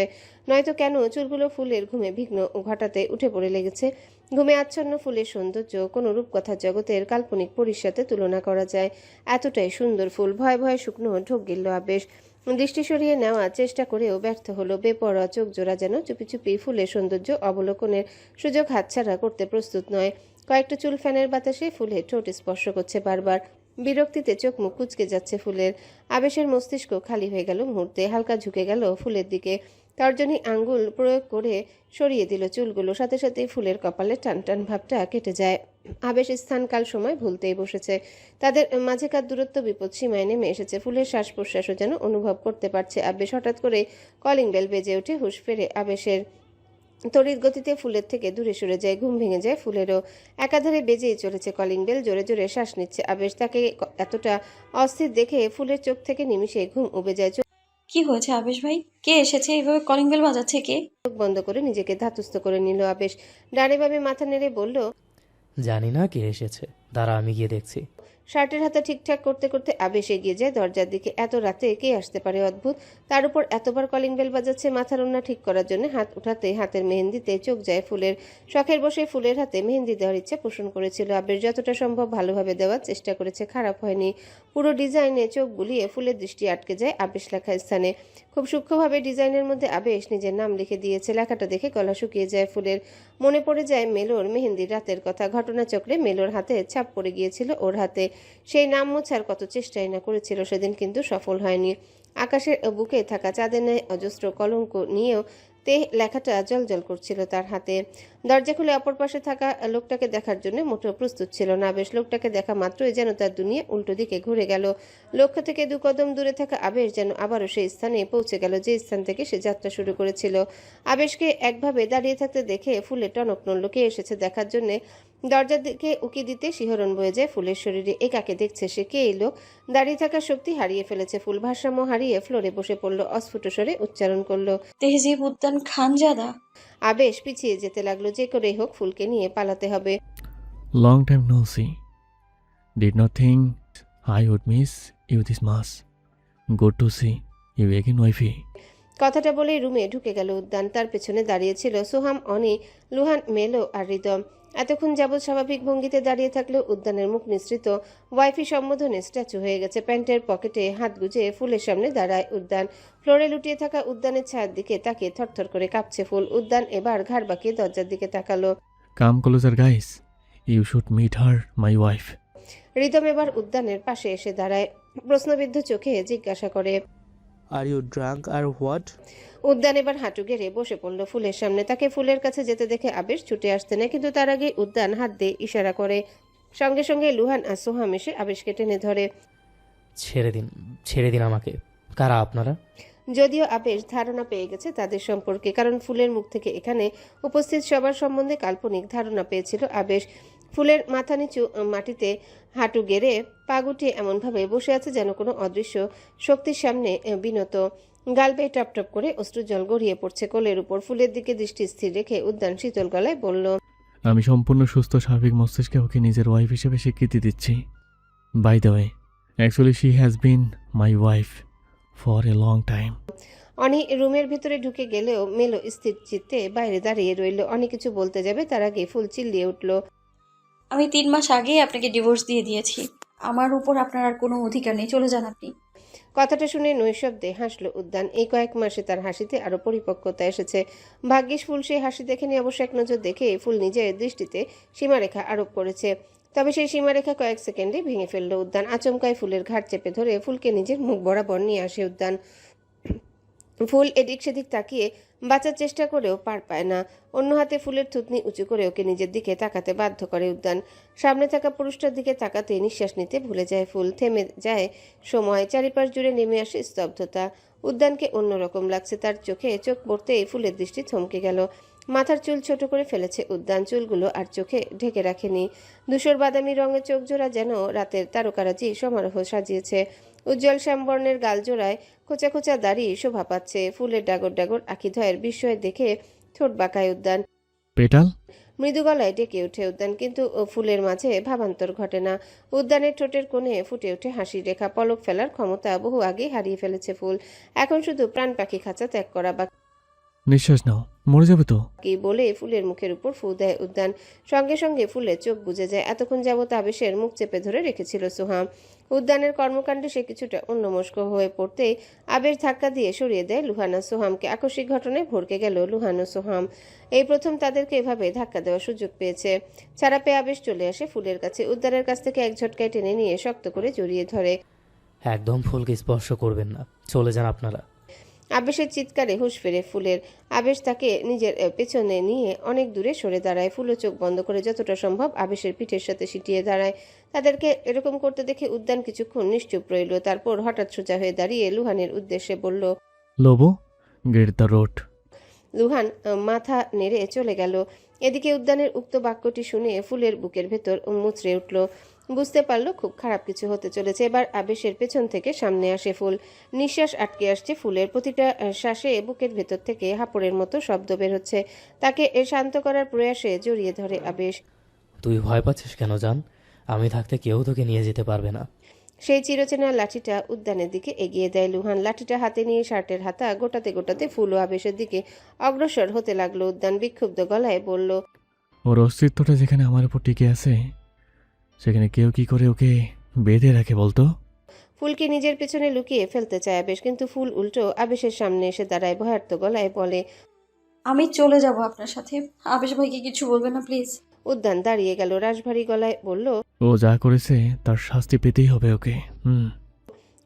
নয়তো কেন চুলগুলো ফুলের ঘুমে বিঘ্ন ঘটাতে উঠে পড়ে লেগেছে। ঘুমে আচ্ছন্ন ফুলের সৌন্দর্য কোনো রূপকথার জগতের কাল্পনিক পরীর সাথে তুলনা করা যায়। এতটাই সুন্দর ফুল। ভয়ে ভয়ে শুকনো ঢোক গিলল আবেশ। দৃষ্টি সরিয়ে নেওয়ার চেষ্টা করেও ব্যর্থ হলো। বেপরোয়া চোখ জোড়া যেন চুপি চুপি ফুলের সৌন্দর্য অবলোকনের সুযোগ হাতছাড়া করতে প্রস্তুত নয়। কয়েকটা চুল ফ্যানের বাতাসে ফুলের ঠোঁট স্পর্শ করছে বারবার। বিরক্তিতে চোখ মুখ কুঁচকে যাচ্ছে ফুলের। আবেশের মস্তিষ্ক খালি হয়ে গেল মুহূর্তে। হালকা ঝুঁকে গেল ফুলের দিকে। তর্জনী আঙ্গুল প্রয়োগ করে সরিয়ে দিল চুলগুলো। সাথে সাথেই ফুলের কপালে টান টান ভাবটা কেটে যায়। আবেশ স্থানকাল সময় ভুলতেই বসেছে। তাদের মাঝেকার দূরত্ব বিপদ সীমায় নেমে এসেছে। ফুলের শ্বাস প্রশ্বাসও যেন অনুভব করতে পারছে আবেশ। হঠাৎ করে কলিং বেল বেজে ওঠে। হুঁশ ফেরে আবেশের। তড়িৎ গতিতে ফুলের থেকে দূরে সরে যায়। ঘুম ভেঙে যায় ফুলেরও। একাধারে বেজেই চলেছে কলিং বেল। জোরে জোরে শ্বাস নিচ্ছে আবেশ। তাকে এতটা অস্থির দেখে ফুলের চোখ থেকে নিমিষে ঘুম উবে যায়। কি হয়েছে আবেশ ভাই? কে এসেছে? এভাবে কলিং বেল বাজাচ্ছে কে? চোখ বন্ধ করে নিজেকে ধাতস্থ করে নিল আবেশ। ডানে বামে মাথা নেড়ে বলল, জানি না কে এসেছে, দাঁড়া আমি গিয়ে দেখছি। শার্টের হাতে ঠিকঠাক করতে করতে আবেশ এগিয়ে যায় দরজার দিকে। এত রাতে কে আসতে পারে? অদ্ভুত। তার উপর এতবার কলিং বেল বাজাচ্ছে। মাথার ওড়না ঠিক করার জন্য হাত উঠাতে হাতের মেহেন্দিতে চোখ যায় ফুলের। শখের বসে ফুলের হাতে মেহেন্দি দেওয়ার ইচ্ছা পোষণ করেছিল আবেশ। যতটা সম্ভব ভালোভাবে দেওয়ার চেষ্টা করেছে, খারাপ হয়নি। পুরো ডিজাইনে চোখ বুলিয়ে ফুলের দৃষ্টি আটকে যায় আবেশ লেখা স্থানে। খুব সূক্ষ্মভাবে ডিজাইনের মধ্যে আবেশ নিজের নাম লিখে দিয়েছে। লেখাটা দেখে গলা শুকিয়ে যায় ফুলের। মনে পড়ে যায় মেলোর মেহেন্দির রাতের কথা। ঘটনাচক্রে মেলোর হাতে ছাপ পড়ে গিয়েছিল ওর হাতে। সেই নাম মোছার কত চেষ্টাই না করেছিল সেদিন, কিন্তু সফল হয়নি। আকাশের বুকে থাকা চাঁদের ন্যায় অজস্র কলঙ্ক নিয়েও লেখাটা জলজল করছিল তার হাতে। দরজা খুলে অপর পাশে থাকা লোকটাকে দেখার জন্য মোটেও প্রস্তুত ছিল না আবেশ। লোকটাকে দেখা মাত্রই যেন তার দুনিয়া উল্টো দিকে ঘুরে গেল। লক্ষ্য থেকে 2 কদম দূরে থাকা আবেশ যেন আবারও সেই স্থানে পৌঁছে গেল যে স্থান থেকে সে যাত্রা শুরু করেছিল। আবেশকে একভাবে দাঁড়িয়ে থাকতে দেখে ফুলে টনক নড়ল। কে এসেছে দেখার জন্য দরজার দিকে উকি দিতে শিহরণ বয়ে যায় ফুলের শরীরে। কাকে দেখছে সে? কে এই লোক? দাঁড়িয়ে থাকার শক্তি হারিয়ে ফেলেছে ফুল। ভারসাম্য হারিয়ে ফ্লোরে বসে পড়ল। অস্ফুট স্বরে উচ্চারণ করলো, তেহজিব উদ্যান খানজাদা। আবেশ পিছিয়ে যেতে লাগলো। যে করেই হোক ফুলকে নিয়ে পালাতে হবে। Long time no see. Did not think I would miss you this much. Good to see you again, wifey. কথাটা বলেই রুমে ঢুকে গেল উদ্যান। তার পেছনে দাঁড়িয়েছিল সোহাম, অনি, লুহান, মেলো আর রিদম। এতক্ষণ যাবৎ স্বাভাবিক ভঙ্গিতে দাঁড়িয়ে থাকলেও উদ্যানের মুখ নিঃসৃত। ওয়াইফি সম্বোধনে স্ট্যাচু হয়ে গেছে। প্যান্টের পকেটে হাত গুজে ফুলের সামনে দাঁড়ায় উদ্যান। ফ্লোরে লুটিয়ে থাকা উদ্যানের ছায়ার দিকে তাকিয়ে থরথর করে কাঁপছে ফুল। উদ্যান এবার ঘাড় বাঁকিয়ে দরজার দিকে তাকালো। Come closer, guys. You should meet her, my wife. Ridom এবার উদ্যানের পাশে এসে দাঁড়ায়। প্রশ্নবিদ্ধ চোখে জিজ্ঞাসা করে, are you drunk or what? Udyan এবার হাঁটু গেড়ে বসে পড়ল ফুলের সামনে। তাকে ফুলের কাছে যেতে দেখে আবেশ ছুটে আসতে নেয়, কিন্তু তার আগে উদ্যান হাত দিয়ে ইশারা করে। সঙ্গে সঙ্গে লুহান আর সোহাম এসে আবেশকে টেনে ধরে। ছেড়ে দিন আমাকে। কারা আপনারা? যদিও আবেশ ধারণা পেয়ে গেছে তাদের সম্পর্কে, কারণ ফুলের মুখ থেকে এখানে উপস্থিত সবার সম্বন্ধে কাল্পনিক ধারণা পেয়েছিল আবেশ। ফুলের মাথা নিচু মাটিতে হাঁটু গেড়ে পা গুটিয়ে এমনভাবে বসে আছে যেন কোনো অদৃশ্য শক্তির সামনে বিনত। গাল বেয়ে টপ টপ করে অশ্রু জল গড়িয়ে পড়ছে কোলের উপর। ফুলের দিকে দৃষ্টি স্থির রেখে উদ্যান শীতল গলায় বলল, আমি সম্পূর্ণ সুস্থ স্বাভাবিক মস্তিষ্কে ওকে নিজের ওয়াইফ হিসেবে স্বীকৃতি দিচ্ছি। By the way, actually she has been my wife for a long time. Oni রুমের ভিতরে ঢুকে গেলেও মেলো স্থির চিত্তে বাইরে দাঁড়িয়ে রইল। অনি কিছু বলতে যাবে তার আগে ফুল চিল্লিয়ে উঠল, আমি 3 মাস আগেই আপনাকে ডিভোর্স দিয়ে দিয়েছি। আমার উপর আপনার আর কোনো অধিকার নেই, চলে যান আপনি। কথাটা শুনে নৈশব্দে হাসলো উদ্যান। এই কয়েক মাসে তার হাসিতে আরো পরিপক্কতা এসেছে। ভাগ্যিস ফুল সেই হাসি দেখেনি, অবশ্য এক নজর দেখে ফুল নিজের দৃষ্টিতে সীমারেখা আরোপ করেছে। তবে সেই সীমারেখা কয়েক সেকেন্ডে ভেঙে ফেললো উদ্যান। আচমকায় ফুলের ঘাট চেপে ধরে ফুলকে নিজের মুখ বরাবর নিয়ে আসে উদ্যান। ফুল এদিক সেদিক তাকিয়ে বাঁচার চেষ্টা করেও পার পায় না। অন্য হাতে ফুলের থুতনি উঁচু করে ওকে নিজের দিকে তাকাতে বাধ্য করে উদ্যান। সামনে থাকা পুরুষটার দিকে তাকাতে নিঃশ্বাস নিতে ভুলে যায় ফুল। থেমে যায় সময়, চারিপাশ জুড়ে নেমে আসে স্তব্ধতা। উদ্যানকে অন্যরকম লাগছে। তার চোখে চোখ পড়তেই ফুলের দৃষ্টি থমকে গেল। মাথার চুল ছোট করে ফেলেছে উদ্যান, চুলগুলো আর চোখে ঢেকে রাখেনি। ধূসর বাদামি রঙের চোখ জোড়া যেন রাতের তারকারাজি সমারোহ সাজিয়েছে। উজ্জ্বল শ্যামবর্ণের গালজোড়ায় খোঁচা খোঁচা দাড়ি শোভা পাচ্ছে। ফুলের ডাগর ডাগর আখিধয়ের বিস্ময় দেখে ঠোঁট বাঁকায় উদ্যান। পেটাল? মৃদু গলায় ডেকে ওঠে উদ্যান, কিন্তু ফুলের মাঝে ভাবান্তর ঘটে না। উদ্যানের ঠোঁটের কোণে ফুটে ওঠে হাসির রেখা। পলক ফেলার ক্ষমতা বহু আগেই হারিয়ে ফেলেছে ফুল। এখন শুধু প্রাণ পাখি খাঁচা ত্যাগ করা নিঃশ্বাস নাও, মরে যাবে তো। কি বলে ফুলের মুখের উপর ফু দেয় উদ্যান। সঙ্গে সঙ্গে ফুলের চোখ বুজে যায়। এতক্ষণ যাবত আবেশের মুখ চেপে ধরে রেখেছিল সোহাম। উদ্যানের কর্মকাণ্ডে সে কিছুটা অন্যমস্ক হয়ে পড়তেই আবেশ ধাক্কা দিয়ে সরিয়ে দেয় লুহানা সোহামকে। আকস্মিক ঘটনায় ভড়কে গেল লুহানো সোহাম। এই প্রথম তাদেরকে এভাবে ধাক্কা দেওয়ার সুযোগ পেয়েছে। ছাড়া পেয়ে আবেশ চলে আসে ফুলের কাছে। উদ্যানের কাছ থেকে এক ঝটকায় টেনে নিয়ে শক্ত করে জড়িয়ে ধরে। একদম ফুলকে স্পর্শ করবেন না, চলে যান আপনারা। আবেশের চিৎকারে হুঁশ ফেরে ফুলের। আবেশ তাকে নিজের পেছনে নিয়ে অনেক দূরে সরে দাঁড়ায়। ফুলও চোখ বন্ধ করে যতটা সম্ভব আবেশের পিঠের সাথে সিটিয়ে দাঁড়ায়। তাদেরকে এরকম করতে দেখে উদ্যান কিছুক্ষণ নিশ্চুপ রইল। তারপর হঠাৎ সোজা হয়ে দাঁড়িয়ে লুহানের উদ্দেশ্যে বলল, লোবো, গেট দ্য রোড। লুহান মাথা নেড়ে চলে গেল। এদিকে উদ্যানের উক্ত বাক্যটি শুনে ফুলের বুকের ভেতর মুচড়ে উঠল। বুঝতে পারলো খুব খারাপ কিছু হতে চলেছে। এবার আবেশের পেছন থেকে সামনে আসে ফুল। নিঃশ্বাস আটকে আসছে ফুলের। প্রতিটা শ্বাসে বুকের ভেতর থেকে হাঁপড়ের মতো শব্দ বের হচ্ছে। তাকে শান্ত করার প্রয়াসে জড়িয়ে ধরে আবেশ। তুই ভয় পাচ্ছিস কেন জান? আমি থাকতে কেউ তোকে নিয়ে যেতে পারবে না। সেই চিরচেনা লাঠিটা উদ্যানের দিকে এগিয়ে দেয় লুহান। লাঠিটা হাতে নিয়ে শার্টের হাতা গোটাতে গোটাতে ফুল ও আবেশের দিকে অগ্রসর হতে লাগলো উদ্যান। বিক্ষুব্ধ গলায় বলল, ওর অস্তিত্বটা যেখানে আমার উপর টিকে আছে, সেখানে কেউ কি করে ওকে বেঁধে রাখে বলতো? ফুলকে নিজের পেছনে লুকিয়ে ফেলতে চায় আবেশ, কিন্তু ফুল উল্টো আবেশের সামনে এসে দাঁড়ায়। ভয়ার্ত গলায় বলে, আমি চলে যাব আপনার সাথে। আবেশ ভাইকে কিছু বলবেন না প্লিজ। উদ্যান দাঁড়িয়ে গেল। রাশভারী গলায় বলল, ও যা করেছে তার শাস্তি পেতেই হবে ওকে।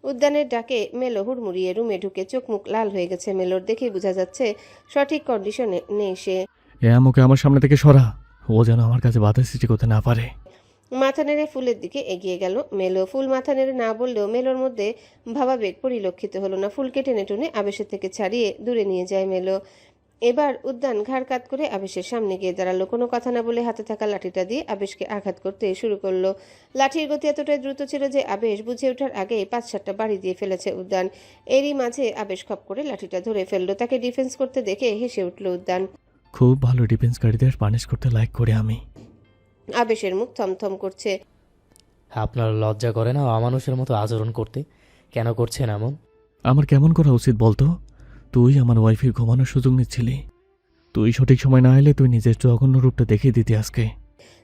উদ্যানের ডাকে মেলো হুড়মুড়িয়ে রুমে ঢুকে চোখ মুখ লাল হয়ে গেছে মেলোর। দেখেই বোঝা যাচ্ছে সঠিক কন্ডিশনে নেই সে। আমাকে আমার সামনে থেকে সরা, ও যেন আমার কাছে বাধা সৃষ্টি করতে না পারে। মাথা নেড়ে ফুলের দিকে এগিয়ে গেল মেলো। ফুল মাথা নেড়ে না বললেও মেলোর মধ্যে ভাবাবেগ পরিলক্ষিত হলো না। ফুলকে টেনে টুনে আবেশের থেকে ছাড়িয়ে দূরে নিয়ে যায় মেলো। এবার উদ্যান ঘাড় কাত করে আবেশের সামনে গিয়ে দাঁড়ালো। কোনো কথা না বলে হাতে থাকা লাঠিটা দিয়ে আবেশকে আঘাত করতে শুরু করলো। লাঠির গতি এতটাই দ্রুত ছিল যে আবেশ বুঝে ওঠার আগেই 5-7টা বাড়ি দিয়ে ফেলেছে উদ্যান। এরই মাঝে আবেশ খপ করে লাঠিটা ধরে ফেললো। তাকে ডিফেন্স করতে দেখে হেসে উঠল উদ্যান। খুব ভালো ডিফেন্সকারীদের পানিশ করতে লাইক করে আমি। আবেশের মুখ থমথম করছে। আপনার লজ্জা করে না অমানুষের মতো আচরণ করতে? কেন করছেন এমন? আমার কেমন করা উচিত বলতো? তুই আমার ওয়াইফের ঘুমানোর সুযোগ নিচ্ছিলি। তুই সঠিক সময় না এলে তুই নিজের জঘন্য রূপটা দেখিয়ে দিতি আজকে।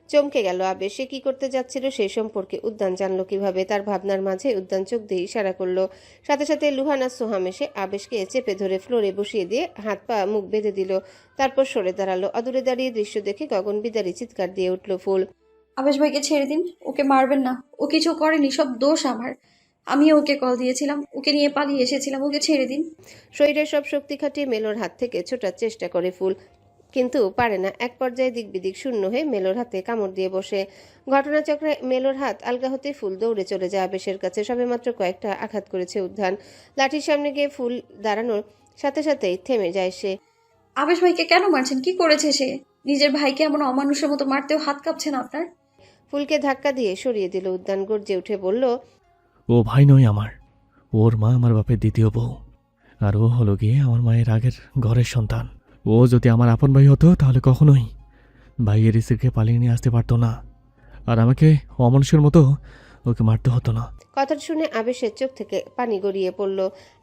চমকে গেল আবেশ। সে কি করতে যাচ্ছিল সেই সম্পর্কে উদ্যান জানলো কিভাবে? তার ভাবনার মাঝে উদ্যান চোখ দিয়ে ইশারা করলো। সাথে সাথে লুহানা সোহাম এসে আবেশকে চেপে ধরে ফ্লোরে বসিয়ে দিয়ে হাত পা মুখ বেঁধে দিল। তারপর সরে দাঁড়ালো। অদূরে দাঁড়িয়ে দৃশ্য দেখে গগন বিদারী চিৎকার দিয়ে উঠল ফুল। আবেশ ভাইকে ছেড়ে দিন, ওকে মারবেন না। ও কিছু করেনি, সব দোষ আমার। আমি ওকে কল দিয়েছিলাম, ওকে নিয়ে পালিয়ে এসেছিলাম, ওকে ছেড়ে দিন। শরীরের সব শক্তি খাটিয়ে মেলোর হাত থেকে ছোটার চেষ্টা করে ফুল, কিন্তু পারে না। এক পর্যায়ে দিক বিদিক শূন্য হয়ে মেলোর হাতে কামড় দিয়ে বসে। ঘটনাচক্রে মেলোর হাত আলগা হতে ফুল দৌড়ে চলে যায় আবেশের কাছে। সবেমাত্র কয়েকটা আঘাত করেছে উদ্যান। লাঠির সামনে গিয়ে ফুল দাঁড়ানোর সাথে সাথেই থেমে যায় সে। আবেশ ভাইকে কেন মারছেন? কি করেছে সে? নিজের ভাইকে এমন অমানুষের মতো মারতেও হাত কাঁপছে না আপনার? ফুলকে ধাক্কা দিয়ে সরিয়ে দিল উদ্যান। গর্জে উঠে বলল, ও ভাই নয় আমার, ওর মা আমার বাপের দ্বিতীয় বউ, আর ও হলো গিয়ে আমার মায়ের আগের ঘরের সন্তান। ও যদি আমার আপন ভাই হতো তাহলে কখনোই ভাইয়ের স্ত্রীকে পালিয়ে নিয়ে আসতে পারতো না, আর আমাকে অমানুষের মতো ওকে মারতে হতো না। কথাটা শুনে আবেশের চোখ থেকে পানি গড়িয়ে পড়ল।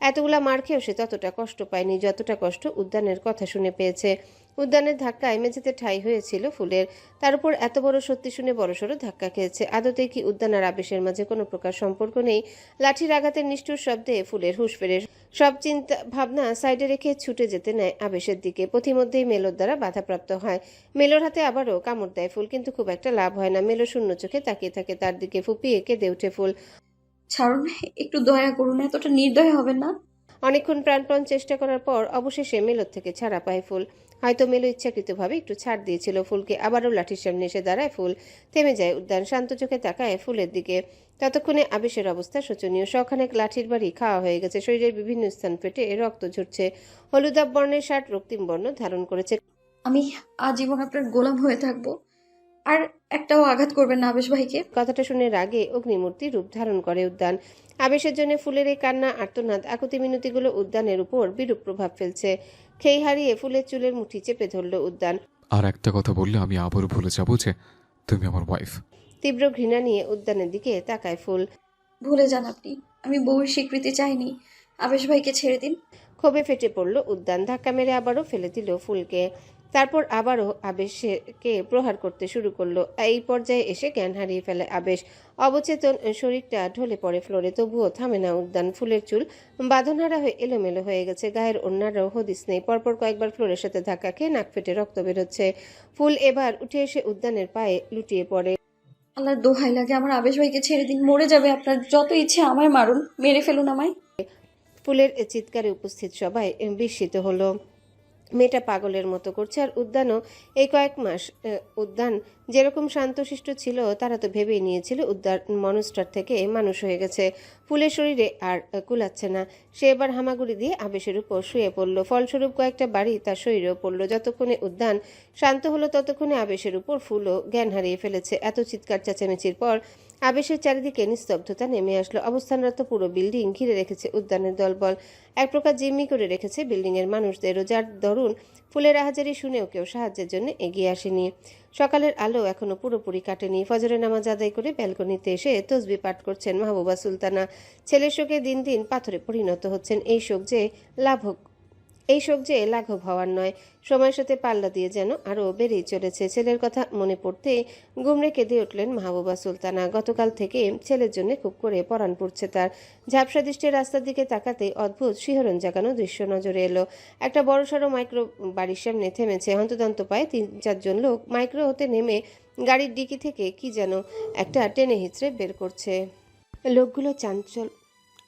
এতগুলা মার খেয়েও সে ততটা কষ্ট পায়নি যতটা কষ্ট উদ্যানের কথা শুনে পেয়েছে। উদ্যানের ধাক্কায় মেঝেতে ঠাঁই হয়েছিল ফুলের। তার উপর এত বড় সত্যি শুনে বড়সড় ধাক্কা খেয়েছে। আদতে কি উদ্যান আর আবেশের মাঝে কোনো প্রকার সম্পর্ক নেই? লাঠির আঘাতের নিষ্ঠুর শব্দে ফুলের হুঁশ ফেরে। সব চিন্তা ভাবনা সাইডে রেখে ছুটে যেতে নেয় আবেশের দিকে। পথিমধ্যেই মেলোর দ্বারা বাধাপ্রাপ্ত হয়। মেলোর হাতে আবারও কামড় দেয় ফুল, কিন্তু খুব একটা লাভ হয় না। মেলো শূন্য চোখে তাকিয়ে থাকে তার দিকে। ফুপিয়ে কেঁদে ওঠে ফুল। ছাড়ুন, একটু দয়া করুন, এতটা নির্দয় হবেন না। অনেকক্ষণ প্রাণপণ চেষ্টা করার পর অবশেষে মেলোর থেকে ছাড়া পায় ফুল। হয়তো মেলো ইচ্ছাকৃতভাবে একটু ছাড় দিয়েছিল ফুলকে। আবারও লাঠির সামনে এসে দাঁড়ায় ফুল। থেমে যায় উদ্যান, শান্ত চোখে তাকায় ফুলের দিকে। ততক্ষণে আবেশের অবস্থা শোচনীয়। শখানেক লাঠির বাড়ি খাওয়া হয়ে গেছে। শরীরের বিভিন্ন স্থান ফেটে রক্ত ঝরছে। হলুদাভ বর্ণের শার্ট রক্তিম বর্ণ ধারণ করেছে। আমি আজীবন আপনার গোলাম হয়ে থাকবো, আর একটাও আঘাত করবেন না আবেশ ভাইকে। কথাটা শুনে রাগে অগ্নিমূর্তি রূপ ধারণ করে উদ্যান। আবেশের জন্য ফুলের এই কান্না, আর্তনাদ, আকুতি মিনতিগুলো উদ্যানের উপর বিরূপ প্রভাব ফেলছে। খেই হারিয়ে ফুলের চুলের মুঠি চেপে ধরল উদ্যান। আর একটা কথা বললে আমি আবারও ভুলে যাবো যে তুমি আমার ওয়াইফ। তীব্র ঘৃণা নিয়ে উদ্যানের দিকে তাকায় ফুল। ভুলে যান আপনি, আমি বউয়ের স্বীকৃতি চাইনি। আবেশ ভাইকে ছেড়ে দিন। ক্ষোভে ফেটে পড়ল উদ্যান। ধাক্কা মেরে আবারও ফেলে দিল ফুলকে। তারপর আবারও আবেশকে প্রহার করতে শুরু করলো। এই পর্যায়ে এসে জ্ঞান হারিয়ে ফেলে আবেশ। অবচেতন শরীরটা ঢলে পড়ে ফ্লোরে। তবুও থামে না উদ্যান। ফুলের চুল বাঁধনহারা হয়ে এলোমেলো হয়ে গেছে। গায়ের অন্যারও হদিস নেই। পরপর কয়েকবার ফ্লোরের সাথে ধাক্কা খেয়ে নাক ফেটে রক্ত বেরোচ্ছে। ফুল এবার উঠে এসে উদ্যানের পায়ে লুটিয়ে পড়ে। আল্লাহর দোহাই লাগে, আমার আবেশ ভাইকে ছেড়ে দিন। মরে যাবে আপনার, যত ইচ্ছে আমায় মারুন, মেরে ফেলুন আমায়। ফুলের চিৎকারে উপস্থিত সবাই বিস্মিত হলো। মেয়েটা পাগলের মতো করছে। আর উদ্যানও এই কয়েক মাস উদ্যান যেরকম শান্তশিষ্ট ছিল তারা তো ভেবেই নিয়েছিল উদ্যান মনস্টার থেকে মানুষ হয়ে গেছে। ফুলের শরীরে আর কুলাচ্ছে না। সে এবার হামাগুড়ি দিয়ে আবেশের উপর শুয়ে পড়ল। ফলস্বরূপ কয়েকটা বাড়ি তার শরীরেও পড়ল। যতক্ষণে উদ্যান শান্ত হলো ততক্ষণে আবেশের উপর ফুলও জ্ঞান হারিয়ে ফেলেছে। এত চিৎকার চেঁচামেচির পর আবেশের চারিদিকে নিস্তব্ধতা নেমে আসলো। অবস্থানরত পুরো বিল্ডিং ঘিরে রেখেছে উদ্যানের দলবল। এক প্রকার জিম্মি করে রেখেছে বিল্ডিংয়ের মানুষদেরও, যার দরুন ফুলের আহাজারি শুনেও কেউ সাহায্যের জন্য এগিয়ে আসেনি। সকালের আলো এখনো পুরোপুরি কাটেনি। ফজরের নামাজ আদায় করে ব্যালকনিতে এসে তসবি পাঠ করছেন মাহবুবা সুলতানা। ছেলের শোকে দিন দিন পাথরে পরিণত হচ্ছেন। এই শোক যে লাঘব হওয়ার নয়, সময়ের সাথে পাল্লা দিয়ে যেন আরও বেড়েই চলেছে। ছেলের কথা মনে পড়তে গুমড়ে কেঁদে উঠলেন মাহবুবা সুলতানা। গতকাল থেকে ছেলের জন্য খুব করে পরাণ পড়ছে তার। ঝাপসা দৃষ্টি রাস্তার দিকে তাকাতে অদ্ভুত শিহরণ জাগানো দৃশ্য নজরে এলো। একটা বড়সড় মাইক্রো বাড়ির সামনে থেমেছে। হন্তদন্ত পায়ে 3-4 লোক মাইক্রো হতে নেমে গাড়ির ডিকি থেকে কি যেন একটা টেনে হিঁচড়ে বের করছে।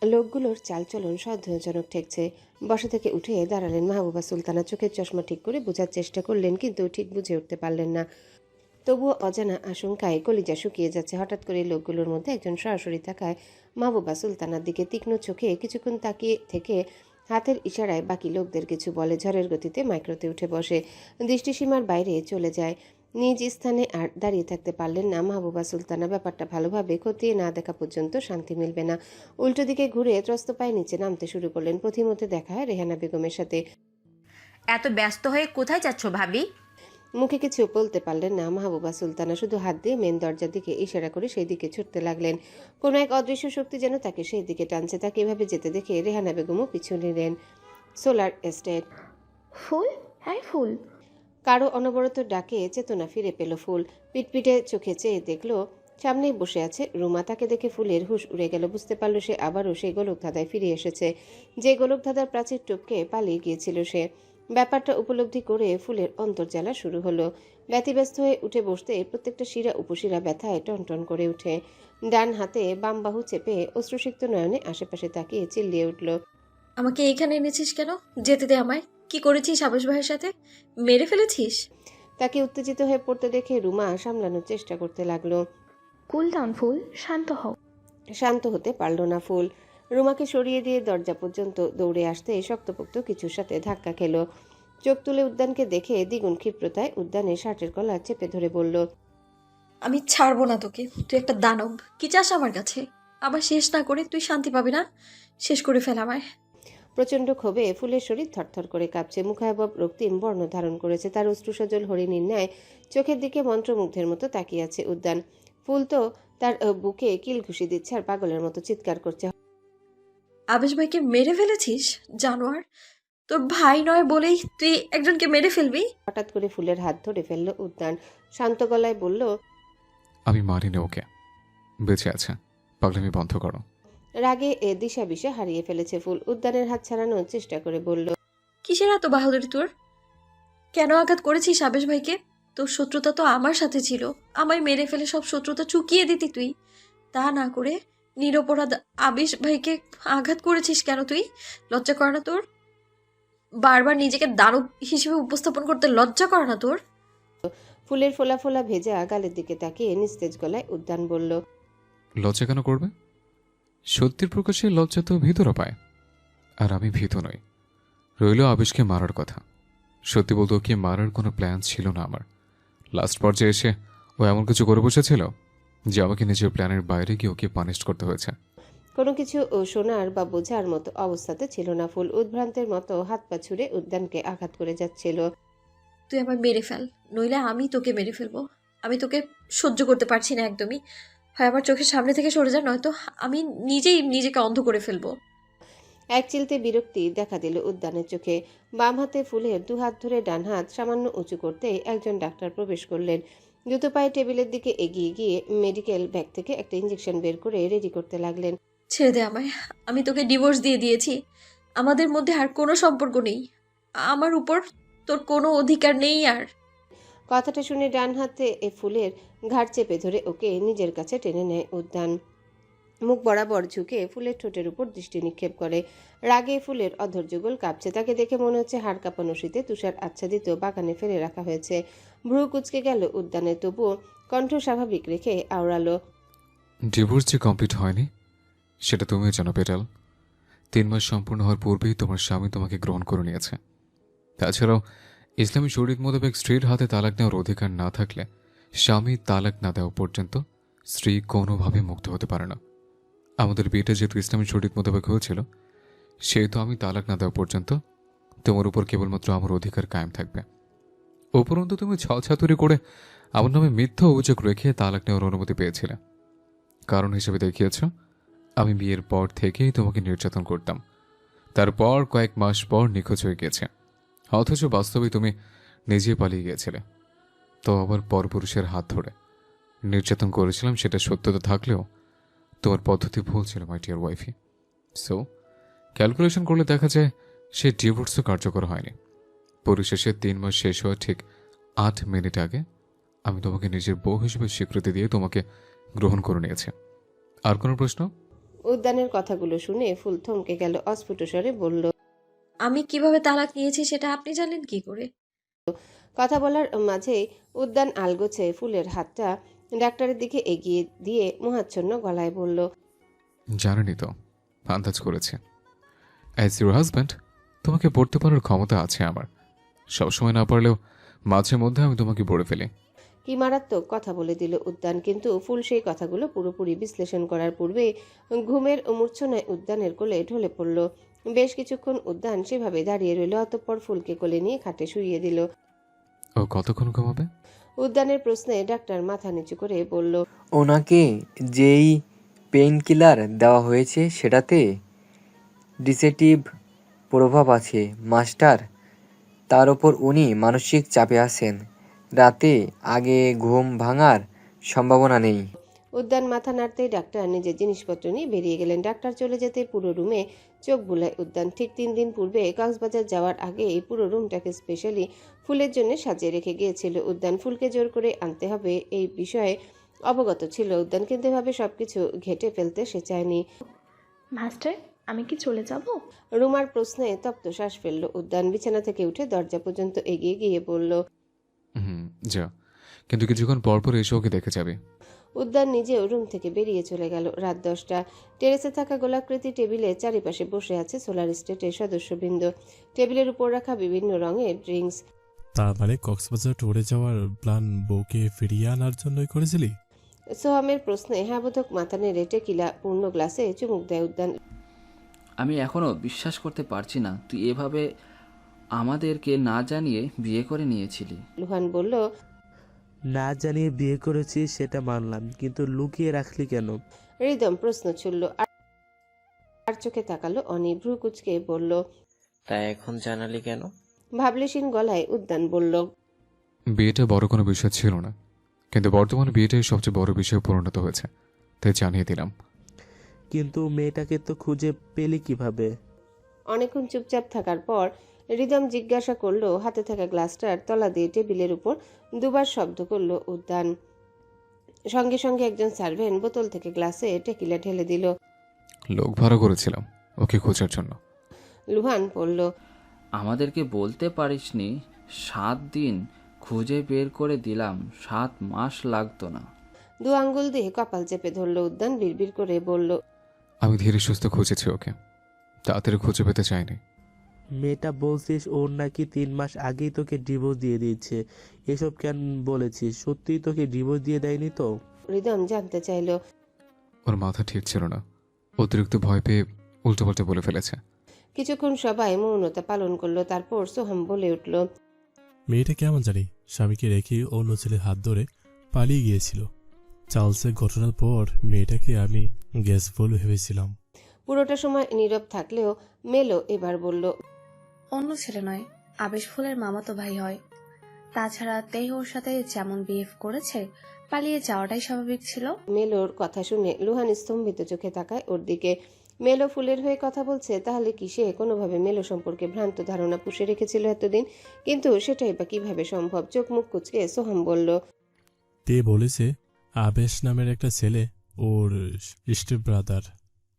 লোকগুলোর চালচলন সন্দেহজনক ঠেকছে। বসা থেকে উঠে দাঁড়ালেন মাহবুবা সুলতানা। চোখের চশমা ঠিক করে বোঝার চেষ্টা করলেন, কিন্তু ঠিক বুঝে উঠতে পারলেন না। তবুও অজানা আশঙ্কায় কলিজা শুকিয়ে যাচ্ছে। হঠাৎ করে লোকগুলোর মধ্যে একজন সরাসরি তাকায় মাহবুবা সুলতানার দিকে। তীক্ষ্ণ চোখে কিছুক্ষণ তাকিয়ে থেকে হাতের ইশারায় বাকি লোকদের কিছু বলে। ঝড়ের গতিতে মাইক্রোতে উঠে বসে। দৃষ্টিসীমার বাইরে চলে যায়। নিজ স্থানে আর দাঁড়িয়ে থাকতে পারলেন না মাহবুবা সুলতানা। ব্যাপারটা ভালোভাবে খতিয়ে না দেখা পর্যন্ত শান্তি মিলবে না। উল্টো দিকে ঘুরে ত্রস্ত পায়ে নিচে নামতে শুরু করলেন। পথিমধ্যে দেখা হয় রেহানা বেগমের সাথে। এত ব্যস্ত হয়ে কোথায় যাচ্ছ ভাবি? মুখে কিছু বলতে পারলেন না মাহবুবা সুলতানা। শুধু হাত দিয়ে মেন দরজার দিকে ইশারা করে সেই দিকে ছুটতে লাগলেন। কোনো এক অদৃশ্য শক্তি যেন তাকে সেই দিকে টানছে। তাকে এভাবে যেতে দেখে রেহানা বেগমও পিছু নিলেন। Solar estate. ফুল, হ্যাঁ ফুল। কারো অনবরত ডাকে চেতনা ফিরে পেল ফুল। পিটপিটে চোখে চেয়ে দেখলো সামনেই বসে আছে রুমা। তাকে দেখে ফুলের হুঁশ উড়ে গেল। বুঝতে পারল সে আবারও সেই গোলকধাঁধায় ফিরে এসেছে, যে গোলকধাঁধার প্রাচীর টপকে পালিয়ে গিয়েছিল সে। ব্যাপারটা উপলব্ধি করে ফুলের অন্তর্জ্বালা শুরু হলো। ব্যতিব্যস্ত হয়ে উঠে বসতে প্রত্যেকটা শিরা উপশিরা ব্যথায় টনটন করে উঠে। ডান হাতে বাম বাহু চেপে অশ্রুসিক্ত নয়নে আশেপাশে তাকিয়ে চিল্লিয়ে উঠল, আমাকে এখানে এনেছিস কেন? যেতে দে আমায়। কি করেছিস আবেশ ভাইয়ের সাথে? মেরে ফেলেছিস? তাকে উত্তেজিত হয়ে পড়তে দেখে রুমা সামলানোর চেষ্টা করতে লাগলো। কুল ডাউন ফুল, শান্ত হও। শান্ত হতে পারল না ফুল। রুমাকে সরিয়ে দিয়ে দরজা পর্যন্ত দৌড়ে আসতে শক্তপোক্ত কিছুর সাথে ধাক্কা খেল। চোখ তুলে উদ্যানকে দেখে দ্বিগুণ ক্ষিপ্রতায় উদ্যানের শার্টের কলার চেপে ধরে বলল, আমি ছাড়বো না তোকে। তুই একটা দানব। কি চাস আমার কাছে? আবার শেষ না করে তুই শান্তি পাবি না? শেষ করে ফেল আমায়। প্রচণ্ড ক্ষোভে ফুলের শরীর থরথর করে কাঁপছে। মুখাবয়ব রক্তিম বর্ণ ধারণ করেছে। তার অশ্রুসজল হরিণীর ন্যায় চোখের দিকে মন্ত্রমুগ্ধের মতো তাকিয়ে আছে উদ্যান। ফুল তো তার বুকে কিল ঘুষি দিচ্ছে আর পাগলের মতো চিৎকার করছে, আবেশ ভাইকে মেরে ফেলেছিস জানোয়ার? তোর ভাই নয় বলেই তুই একজনকে মেরে ফেলবি? হঠাৎ করে ফুলের হাত ধরে ফেলল উদ্যান, শান্ত গলায় বলল, আমি মারিনি ওকে, বেঁচে আছে। পাগলামি বন্ধ করো। রাগে দিশা বিশা হারিয়ে ফেলেছে ফুল। উদ্যানের হাত ছাড়ানোর চেষ্টা করে বলল, কিসের এত বাহাদুরি তোর? কেন আঘাত করেছিস আবেশ ভাইকে? তোর শত্রুতা তো আমার সাথে ছিল। আমায় মেরে ফেলে সব শত্রুতা চুকিয়ে দিতি তুই। তা না করে নিরপরাধ আবেশ ভাইকে আঘাত করেছিস কেন তুই? লজ্জা করে না তোর? বারবার নিজেকে দানব হিসেবে উপস্থাপন করতে লজ্জা করে না তোর? ফুলের ফোলা ফোলা ভেজা গালের দিকে তাকিয়ে নিস্তেজ গলায় উদ্যান বলল, লজ্জা কেন করবে? সত্যির প্রকাশে লজ্জা তো ভিতরে পায়, আর আমি ভীত নই। রইল আবেশকে মারার কথা। সত্যি বলতে ওকে মারার কোনো প্ল্যান ছিল না আমার। লাস্ট পর্যায়ে এসে ও এমন কিছু করে বসেছিল যে আমাকে নিজের প্ল্যানের বাইরে গিয়ে ওকে পানিশ করতে হয়েছে। কোনো কিছু শোনার বা বোঝার মতো অবস্থাতে ছিল না ফুল। উদ্ভ্রান্তের মতো হাত পা ছুড়ে উদ্যানকে আঘাত করে যাচ্ছিল। তুই আমায় মেরে ফেল, নইলে আমি তোকে মেরে ফেলবো। আমি তোকে সহ্য করতে পারছি না একদমই। হয় আমার চোখের সামনে থেকে সরে যা, নয়তো আমি নিজেই নিজেকে অন্ধ করে ফেলবো। এক চিলতে বিরক্তি দেখা দিল উদ্যানের চোখে। বাম হাতে ফুলের দু হাত ধরে ডান হাত সামান্য উঁচু করতেই একজন ডাক্তার প্রবেশ করলেন। দ্রুত পায়ে টেবিলের দিকে এগিয়ে গিয়ে মেডিকেল ব্যাগ থেকে একটা ইঞ্জেকশন বের করে রেডি করতে লাগলেন। ছেড়ে দে আমায়। আমি তোকে ডিভোর্স দিয়ে দিয়েছি। আমাদের মধ্যে আর কোনো সম্পর্ক নেই। আমার উপর তোর কোনো অধিকার নেই আর। কথাটা শুনে ডান হাতে ফুলের ঘাড় চেপে ধরে ওকে নিজের কাছে টেনে নেয় উদ্যান। মুখ বরাবর ঝুঁকে ফুলের ঠোঁটের উপর দৃষ্টি নিক্ষেপ করে। রাগে ফুলের অধৈর্যগোল কাঁপছে। তাকে দেখে মনে হচ্ছে হাড় কাঁপানো শীতে তুষার আচ্ছাদিত বাগানে ফেলে রাখা হয়েছে। ভ্রু কুচকে গেল উদ্যানের, তবুও কণ্ঠ স্বাভাবিক রেখে আওড়ালো, ডিভোর্স যে কমপ্লিট হয়নি সেটা তুমিও জানো পেটাল। 3 মাস সম্পূর্ণ হওয়ার পূর্বেই তোমার স্বামী তোমাকে গ্রহণ করে নিয়েছে। তাছাড়াও ইসলামী শরীয়ত মোতাবেক স্ত্রীর হাতে তালাক নেওয়ার অধিকার না থাকলে স্বামী তালাক না দেওয়া পর্যন্ত স্ত্রী কোনোভাবে মুক্ত হতে পারে না। আমাদের বিয়েটা যেহেতু ইসলামী শরীয়ত মোতাবেক হয়েছিল, সেহেতু আমি তালাক না দেওয়া পর্যন্ত তোমার উপর কেবলমাত্র আমার অধিকার কায়েম থাকবে। উপরন্তু তুমি ছলছাতুরি করে আমার নামে মিথ্যা অভিযোগ রেখে তালাক নেওয়ার অনুমতি পেয়েছিলে। কারণ হিসেবে দেখিয়েছ আমি বিয়ের পর থেকেই তোমাকে নির্যাতন করতাম। তারপর কয়েক মাস পর নিখোঁজ হয়ে গেছে, অথচ বাস্তবে তুমি নিজে পালিয়ে গিয়েছিলে। তো আবার পরপুরুষের হাত ধরে নির্যাতন করেছিলাম, সেটা সত্যতা থাকলেও তোমার পদ্ধতি ভুল ছিল মাই ডিয়ার ওয়াইফি। সো ক্যালকুলেশন করলে দেখা যায় সে ডিভোর্সও কার্যকর হয়নি। পরিশেষে 3 মাস শেষ হওয়ার ঠিক 8 মিনিট আগে আমি তোমাকে নিজের বউ হিসেবে স্বীকৃতি দিয়ে তোমাকে গ্রহণ করে নিয়েছি। আর কোনো প্রশ্ন? উদ্যানের কথাগুলো শুনে ফুল থমকে গেল। অস্ফুট স্বরে বলল, আমি কিভাবে তালাক নিয়েছি সেটা আপনি জানেন কি করে? কথা বলার মাঝেই উদ্যান আলগোছে ফুলের হাতটা ডাক্তারের দিকে এগিয়ে দিয়ে মোহাচ্ছন্ন গলায় বলল, জানেনই তো, আন্দাজ করেছে। অ্যাজ ইউর হাজব্যান্ড তোমাকে পড়তে পারার ক্ষমতা আছে আমার। সবসময় না পারলেও মাঝে মধ্যে আমি তোমাকে পড়ে ফেলি। কি মারাত্মক কথা বলে দিল উদ্যান। কিন্তু ফুল সেই কথাগুলো পুরোপুরি বিশ্লেষণ করার পূর্বে ঘুমের মূর্ছনায় উদ্যানের কোলে ঢলে পড়ল। বেশ কিছুক্ষণ উদ্যান সেভাবে দাঁড়িয়ে রইল। অতঃপর ফুলকে কোলে নিয়ে খাটে শুইয়ে দিল। ও কতক্ষণ ঘুমাবে? উদ্যানের প্রশ্নে ডাক্তার মাথা নিচু করে বলল, ওনাকে যেই পেইন কিলার দেওয়া হয়েছে সেটাতে ডিসেটিভ প্রভাব আছে মাস্টার। তার ওপর উনি মানসিক চাপে আছেন। রাতে আগে ঘুম ভাঙার সম্ভাবনা নেই। উদ্যান মাথা নাড়তেই ডাক্তার নিজের জিনিসপত্র নিয়ে বেরিয়ে গেলেন। ডাক্তার চলে যেতে পুরো রুমে চোখ বুলায় উদ্যান। ঠিক 3 দিন পূর্বে কক্সবাজার যাওয়ার আগে এই পুরো রুমটাকে স্পেশালি ফুলের জন্য সাজিয়ে রেখে গিয়েছিল উদ্যান। ফুলকে জোর করে আনতে হবে এই বিষয়ে অবগত ছিল উদ্যান, কিন্তু এভাবে সবকিছু ঘেটে ফেলতে সে চায়নি। মাস্টার, আমি কি চলে যাব? রুমার প্রশ্নে তপ্ত শ্বাস ফেলল উদ্যান। বিছানা থেকে উঠে দরজা পর্যন্ত এগিয়ে গিয়ে বলল, যা, কিন্তু কিছুক্ষণ পরপর এসে ওকে দেখে যাবে। উদ্যান নিজেও রুম থেকে বেরিয়ে চলে গেল। রাত 10টা। টেরেসে থাকা গোলাকৃতি টেবিলের চারিপাশে বসে আছে সোলার স্টেটের সদস্যবৃন্দ। টেবিলের উপর রাখা বিভিন্ন রঙের ড্রিঙ্কস। তার মানে কক্সবাজার ট্যুরে যাওয়ার প্ল্যান বউকে ফিরিয়ে আনার জন্যই করেছিলি? সোহামের প্রশ্নে হ্যাবোধক মাথা নেড়ে টেকিলা পূর্ণ গ্লাসে চুমুক দেয় উদ্যান। আমি এখনও বিশ্বাস করতে পারছি না তুই এভাবে আমাদেরকে না জানিয়ে বিয়ে করে নিয়েছিলি। লুহান বলল, না জানিয়ে বিয়ে করেছিস সেটা মানলাম, কিন্তু লুকিয়ে রাখলি কেন? হৃদম প্রশ্ন ছুড়ল। আর চোখে তাকালো অনি। ভ্রু কুচকে বলল, তাই এখন জানালি কেন? ভাবলেশীন গলায় উদ্যান বলল, বিয়েটা বড় কোনো বিষয় ছিল না, কিন্তু বর্তমানে বিয়েটাই সবচেয়ে বড় বিষয়ে পরিণত হয়েছে, তাই জানিয়ে দিলাম। কিন্তু মেয়েটাকে তো খুঁজে পেলি কিভাবে? অনেকক্ষণ চুপচাপ থাকার পর হৃদম জিজ্ঞাসা করলো। হাতে থাকা গ্লাসটার তলা দিয়ে টেবিলের উপর দুবার শব্দ করলো উদ্যান। সঙ্গে সঙ্গে একজন সার্ভেন্ট বোতল থেকে গ্লাসে টেকিলা ঢেলে দিল। লোক ভাড়া করেছিলাম ওকে খোঁজার জন্য। লুহান বলল, আমাদেরকে বলতে পারিসনি 7 দিন খুঁজে বের করে দিলাম, 7 মাস লাগতো না। দু আঙ্গুল দিয়ে কপাল চেপে ধরল উদ্যান। বিড়বিড় করে বলল, আমি ধীরে সুস্থ খুঁজেছি ওকে, তাড়াতাড়ি খুঁজে পেতে চাইনি। মেয়েটা বলছিস ওর নাকি 3 মাস আগেই তোকে ডিভোর্স দিয়ে দিয়েছে, এসব কেন বলেছিস? সত্যিই তোকে ডিভোর্স দিয়ে দেয়নি তো? হৃদম জানতে চাইল। ওর মাথা ঠিক ছিল না, অতিরিক্ত ভয় পেয়ে উল্টোপাল্টা বলে ফেলেছে। কিছুক্ষণ সবাই মৌনতা পালন করলো। তারপর সোহাম বলে উঠল, মেয়েটা কেমন জানি স্বামীকে রেখে অন্য ছেলের হাত ধরে পালিয়ে গিয়েছিল। চার্লসের ঘটনার পর মেয়েটাকে আমি গ্যাস বলে ভেবেছিলাম। পুরোটা সময় নীরব থাকলেও মেলো এবার বলল, অন্য ছেলে নয়, আবেশ ফুলের মামাতো ভাই হয়। তাছাড়া তেই ওর সাথে যেমন বিহেভ করেছে, পালিয়ে যাওয়াটাই স্বাভাবিক ছিল। মেলোর কথা শুনে লুহান স্তম্ভিত চোখে তাকায় ওর দিকে। মেলো ফুলের হয়ে কথা বলছে, তাহলে কি সে কোনোভাবে মেলো সম্পর্কে ভ্রান্ত ধারণা পুষে রেখেছিল এতদিন? কিন্তু সেটাই বা কিভাবে সম্ভব? চোখ মুখ কুচকে সোহাম বলল, তে বলেছে আবেশ নামের একটা ছেলে ওর স্টেপ ব্রাদার,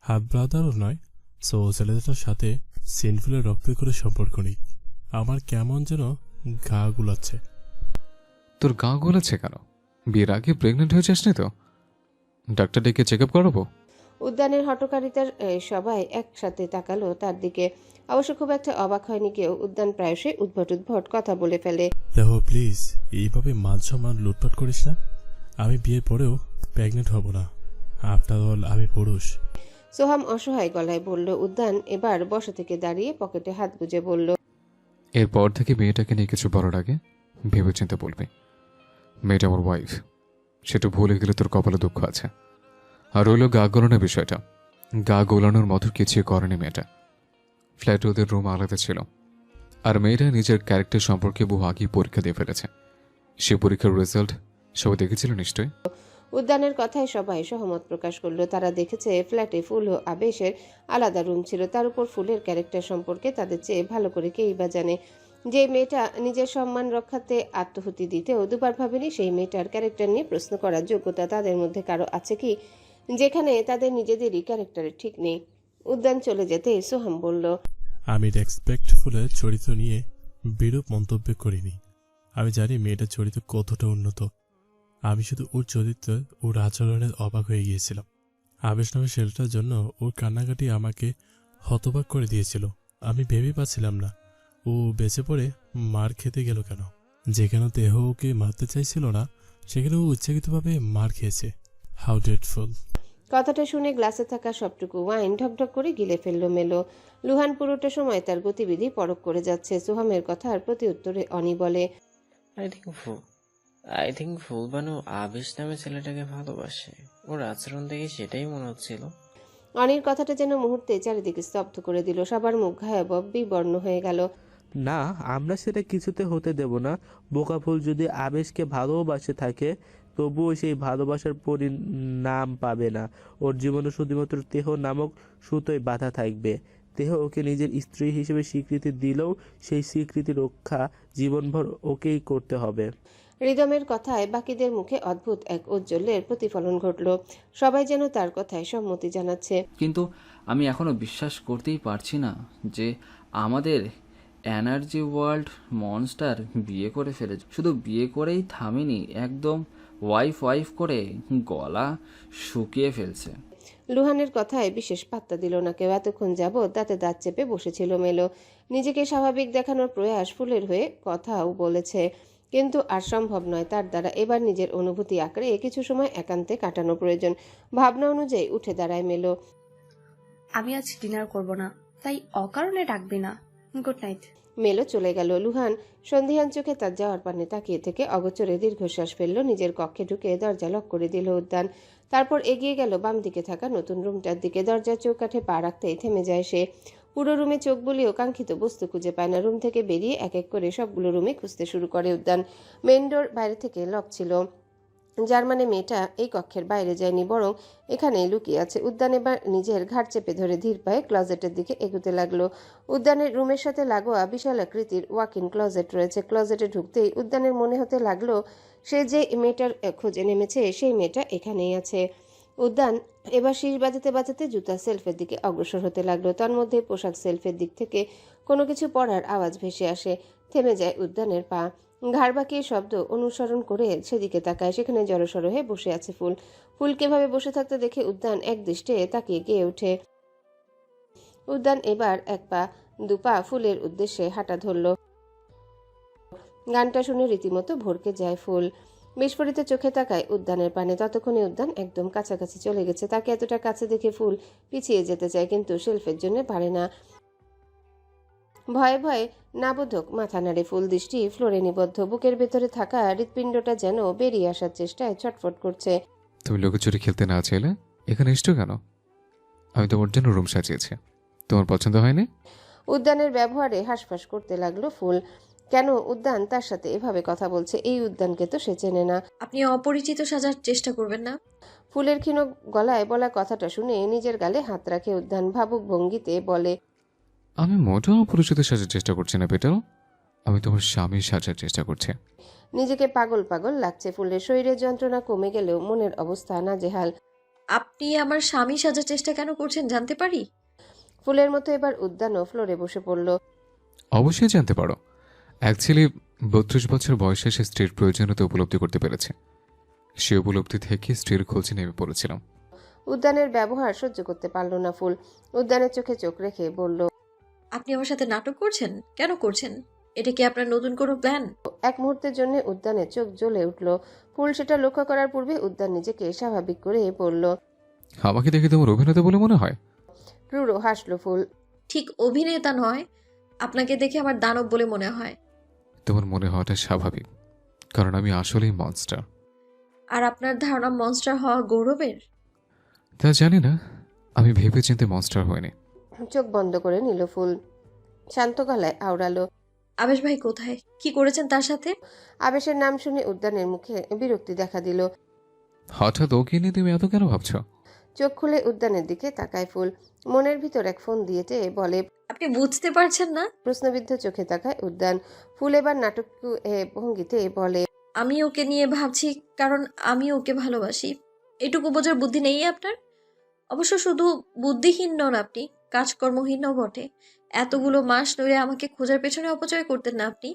হাফ ব্রাদারও নয়। সো ছেলেটার সাথে সিনফুলের রক্ত করে সম্পর্ক নেই। আমার কেমন যেন গা গুলাচ্ছে। তোর গা গোলাচ্ছে কেন? বিয়ের আগে প্রেগনেন্ট হয়ে যাসনি তো? ডাক্তার ডেকে চেক আপ করাবো? উদ্যানের হটকারিতার সবাই একসাথে তাকালো তার দিকে। অবশ্য খুব একটা অবাক হয়নি কেউ। উদ্যান প্রায়শই উদ্ভট উদ্ভট কথা বলে ফেলে। দেখো প্লিজ, এইভাবে মান সম্মান লুটপাট করিস না। আমি বিয়ের পরেও প্রেগনেন্ট হব না। আফটার অল আমি পুরুষ। সোহাম অসহায় গলায় বলল। উদ্যান এবার বসা থেকে দাঁড়িয়ে পকেটে হাত গুজে বলল, এরপর থেকে মেয়েটাকে নিয়ে কিছু বলার আগে ভেবেচিন্তে বলবি। মেয়েটা আমার ওয়াইফ, সেটা ভুলে গেলে তোর কপালে দুঃখ আছে। আর রইল গা গোলানোর বিষয়টা, গা গোলানোর মতো কিছুই করেনি মেয়েটা। ফ্ল্যাটে ওদের রুম আলাদা ছিল, আর মেয়েটা নিজের ক্যারেক্টার সম্পর্কে বহু আগেই পরীক্ষা দিয়ে ফেলেছে। সে পরীক্ষার রেজাল্ট সবাই দেখেছিল নিশ্চয়ই। উদ্যানের কথায় সবাই সহমত প্রকাশ করলো। তারা দেখেছে ফ্ল্যাটে ফুল ও আবেশের আলাদা রুম ছিল। তার উপর ফুলের ক্যারেক্টার সম্পর্কে তাদের চেয়ে ভালো করে কেই বা জানে। যে মেয়েটা নিজের সম্মান রক্ষাতে আত্মহুতি দিতেও দুবার ভাবেনি, সেই মেয়েটার ক্যারেক্টার নিয়ে প্রশ্ন করার যোগ্যতা তাদের মধ্যে কারো আছে কি, যেখানে তাদের নিজেদেরই ক্যারেক্টারের ঠিক নেই? উদ্যান চলে যেতে সোহাম বলল, আমি রেসপেক্টফুলের চরিত্র নিয়ে বিরূপ মন্তব্য করিনি। আমি জানি মেয়েটার চরিত্র কতটা উন্নত। আমি শুধু ওর চরিত্র, ওর আচরণের অবাক হয়ে গিয়েছিলাম। আবেশ নামের ছেলেটার জন্য ওর কান্নাকাটি আমাকে হতবাক করে দিয়েছিল। আমি ভেবেই পাচ্ছিলাম না ও বেঁচে পড়ে মার খেতে গেল কেন। যেখানে দেহ ওকে মারতে চাইছিল না, সেখানে ও ইচ্ছাকৃতভাবে মার খেয়েছে। হাউ ডেটফুল। কথাটা শুনে গ্লাসে থাকা সবটুকু ওয়াইন ঢকঢক করে গিলে ফেলল মেলো। লুহান পুরোটা সময় তার গতিবিধি পরখ করে যাচ্ছে। সোহামের কথার প্রতি উত্তরে অনি বলে, আই থিঙ্ক ফুলবানু আবেশ নামে ছেলেটাকে ভালোবাসে। ওর আচরণ দেখে সেটাই মনে হচ্ছিল। অনির কথাটা যেন মুহূর্তে চারিদিকে স্তব্ধ করে দিল। সবার মুখ ভয়াবহ বিবর্ণ হয়ে গেল। না, আমরা সেটা কিছুতে হতে দেব না। বোকা ফুল যদি আবেশকে ভালোবাসে থাকে, তবুও সেই ভালোবাসার পরিণাম পাবে না। ওর জীবনে শুধুমাত্র তেহ নামক সুতোয় বাধা থাকবে। তেহ ওকে নিজের স্ত্রী হিসেবে স্বীকৃতি দিলেও সেই স্বীকৃতি রক্ষা জীবনভর ওকেই করতে হবে। হৃদমের কথায় বাকিদের মুখে অদ্ভুত এক ঔজ্জ্বল্যের প্রতিফলন ঘটল। সবাই যেন তার কথায় সম্মতি জানাচ্ছে। কিন্তু আমি এখনো বিশ্বাস করতেই পারছি না যে আমাদের এনার্জি ওয়ার্ল্ড মনস্টার বিয়ে করে ফেলেছে। শুধু বিয়ে করেই থামেনি, একদম ওয়াইফ করে গলা শুকিয়ে ফেলছে। লুহানের কথায় বিশেষ পাত্তা দিল না কেউ। এতক্ষণ যাবৎ দাঁতে দাঁত চেপে বসেছিল মেলো। নিজেকে স্বাভাবিক দেখানোর প্রয়াস ফুলের হয়ে কথাও বলেছে, কিন্তু আর সম্ভব নয় তার দ্বারা। এবার নিজের অনুভূতি আঁকড়ে কিছু সময় একান্তে কাটানো প্রয়োজন। ভাবনা অনুযায়ী উঠে দাঁড়ায় মেলো। আমি আজ ডিনার করব না, তাই অকারণে ডাকবি না। Good night. মেলো চলে গেল। লুহান সন্ধিহান চোখে তার যাওয়ার পানে তাকিয়ে থেকে অগোচরে দীর্ঘশ্বাস ফেলল। নিজের কক্ষে ঢুকে দরজা লক করে দিল উদ্যান। তারপর এগিয়ে গেল বাম দিকে থাকা নতুন রুমটার দিকে। দরজার চৌকাঠে পা রাখতেই থেমে যায় সে। পুরো রুমে চোখ বুলিয়েও কাঙ্ক্ষিত বস্তু খুঁজে পায় না। রুম থেকে বেরিয়ে এক এক করে সবগুলো রুমে খুঁজতে শুরু করে উদ্যান। মেইন ডোর বাইরে থেকে লক ছিল, যার মানে মেয়েটা এই কক্ষের বাইরে যায়নি, বরং এখানেই লুকিয়ে আছে। উদ্যান এবার নিজের ঘাড় চেপে ধরে ধীর পায়ে ক্লজেটের দিকে এগোতে লাগলো। উদ্যানের রুমের সাথে লাগোয়া বিশাল আকৃতির ওয়াক ইন ক্লজেট রয়েছে। ক্লজেটে ঢুকতেই উদ্যানের মনে হতে লাগলো সে যে মেয়েটার খোঁজে নেমেছে সেই মেয়েটা এখানেই আছে। উদ্যান এবার শীষ বাজাতে বাজাতে জুতা সেলফের দিকে অগ্রসর হতে লাগলো। তার মধ্যে পোশাক সেলফের দিক থেকে কোনো কিছু পড়ার আওয়াজ ভেসে আসে। থেমে যায় উদ্যানের পা। ঘাড় বাঁকিয়ে শব্দ অনুসরণ করে সেদিকে তাকায়। সেখানে জড়সড় হয়ে বসে আছে ফুল। ফুলকে ভাবে বসে থাকতে দেখে উদ্যান এক দৃষ্টে তাকিয়ে গিয়ে ওঠে। উদ্যান এবার এক পা দুপা ফুলের উদ্দেশ্যে হাঁটা ধরল। গানটা শুনে রীতিমতো ভরকে যায় ফুল। বিস্ফোরিত চোখে তাকায় উদ্যানের পানে। ততক্ষণে উদ্যান একদম কাছাকাছি চলে গেছে। তাকে এতটা কাছে দেখে ফুল পিছিয়ে যেতে চায়, কিন্তু শেলফের জন্য পারে না। ভয়ে ভয়ে নাবোধক মাথা নাড়ে ফুল। দৃষ্টি ফ্লোরে নিবদ্ধ। বুকের ভেতরে থাকা হৃৎপিণ্ডটা যেন বেরিয়ে আসার চেষ্টায় ছটফট করছে। তুমি লুকোচুরি খেলতে না চাইলে এখানে এসছো কেন? আমি তোমার জন্য রুম সাজিয়েছি, তোমার পছন্দ হয়নি? উদ্যানের ব্যবহারে হাঁসফাঁস করতে লাগলো ফুল। কেন উদ্যান তার সাথে এভাবে কথা বলছে? এই উদ্যানকে তো সে চেনে না। আপনি অপরিচিত সাজার চেষ্টা করবেন না। ফুলের ক্ষীণ গলায় বলা কথাটা শুনে নিজের গালে হাত রাখে উদ্যান। ভাবুক ভঙ্গিতে বলে, আমি মোটেও অপরিচিত সাজার চেষ্টা করছি না পেটাল, আমি তোমার স্বামী সাজার চেষ্টা করছি। নিজেকে পাগল পাগল লাগছে ফুলের। শরীরের যন্ত্রণা কমে গেলেও মনের অবস্থা নাজেহাল। আপনি আমার স্বামী সাজার চেষ্টা কেন করছেন জানতে পারি? ফুলের মতো এবার উদ্যানও ফ্লোরে বসে পড়ল। অবশ্যই জানতে পারো। অ্যাকচুয়ালি 32 বছর বয়সে সে স্ত্রীর প্রয়োজনীয়তা উপলব্ধি করতে পেরেছে। সে উপলব্ধি থেকে স্ত্রীর খোঁজে নেমে পড়েছিলাম। উদ্যানের ব্যবহার সহ্য করতে পারল না ফুল। উদ্যানের চোখে চোখ রেখে বলল, আপনি আমার সাথে নাটক করছেন? কেন করছেন? এটা কি আপনার নতুন কোনো প্ল্যান? এক মুহূর্তের জন্য উদ্যানের চোখ জ্বলে উঠল। ফুল সেটা লক্ষ্য করার পূর্বে উদ্যান নিজেকে স্বাভাবিক করে পড়ল। আমাকে দেখে তোমার অভিনেতা বলে মনে হয়? ক্রুরো হাসল ফুল। ঠিক অভিনেতা নয়, আপনাকে দেখে আমার দানব বলে মনে হয়। তোমার মনে হওয়াটা স্বাভাবিক, কারণ আমি আসলেই মনস্টার। আর আপনার ধারণা মনস্টার হওয়া গৌরবের? তা জানি না, আমি ভেবে চিন্তে মনস্টার হয়নি। চোখ বন্ধ করে নিল ফুল। শান্ত গলায় আওড়ালো, আবেশ ভাই কোথায়? কি করেছেন তার সাথে? আবেশের নাম শুনে উদ্যানের মুখে বিরক্তি দেখা দিল। হঠাৎ ওকে নিয়ে তুমি এত কেন ভাবছো? চোখ খুলে উদ্যানের দিকে তাকায় ফুল। মনের ভিতর এক ফোন দিয়েতে বলে, আপনি বুঝতে পারছেন না? প্রশ্নবিদ্ধ চোখে তাকায় উদ্যান। ফুল এবার নাটক ভঙ্গিতে বলে, আমি ওকে নিয়ে ভাবছি কারণ আমি ওকে ভালোবাসি। এটুকু বোঝার বুদ্ধি নেই আপনার? অবশ্য শুধু বুদ্ধিহীন নন আপনি, কাজকর্মহীনও বটে। এতগুলো মাস ধরে আমাকে খোঁজার পেছনে অপচয় করতেন না আপনি?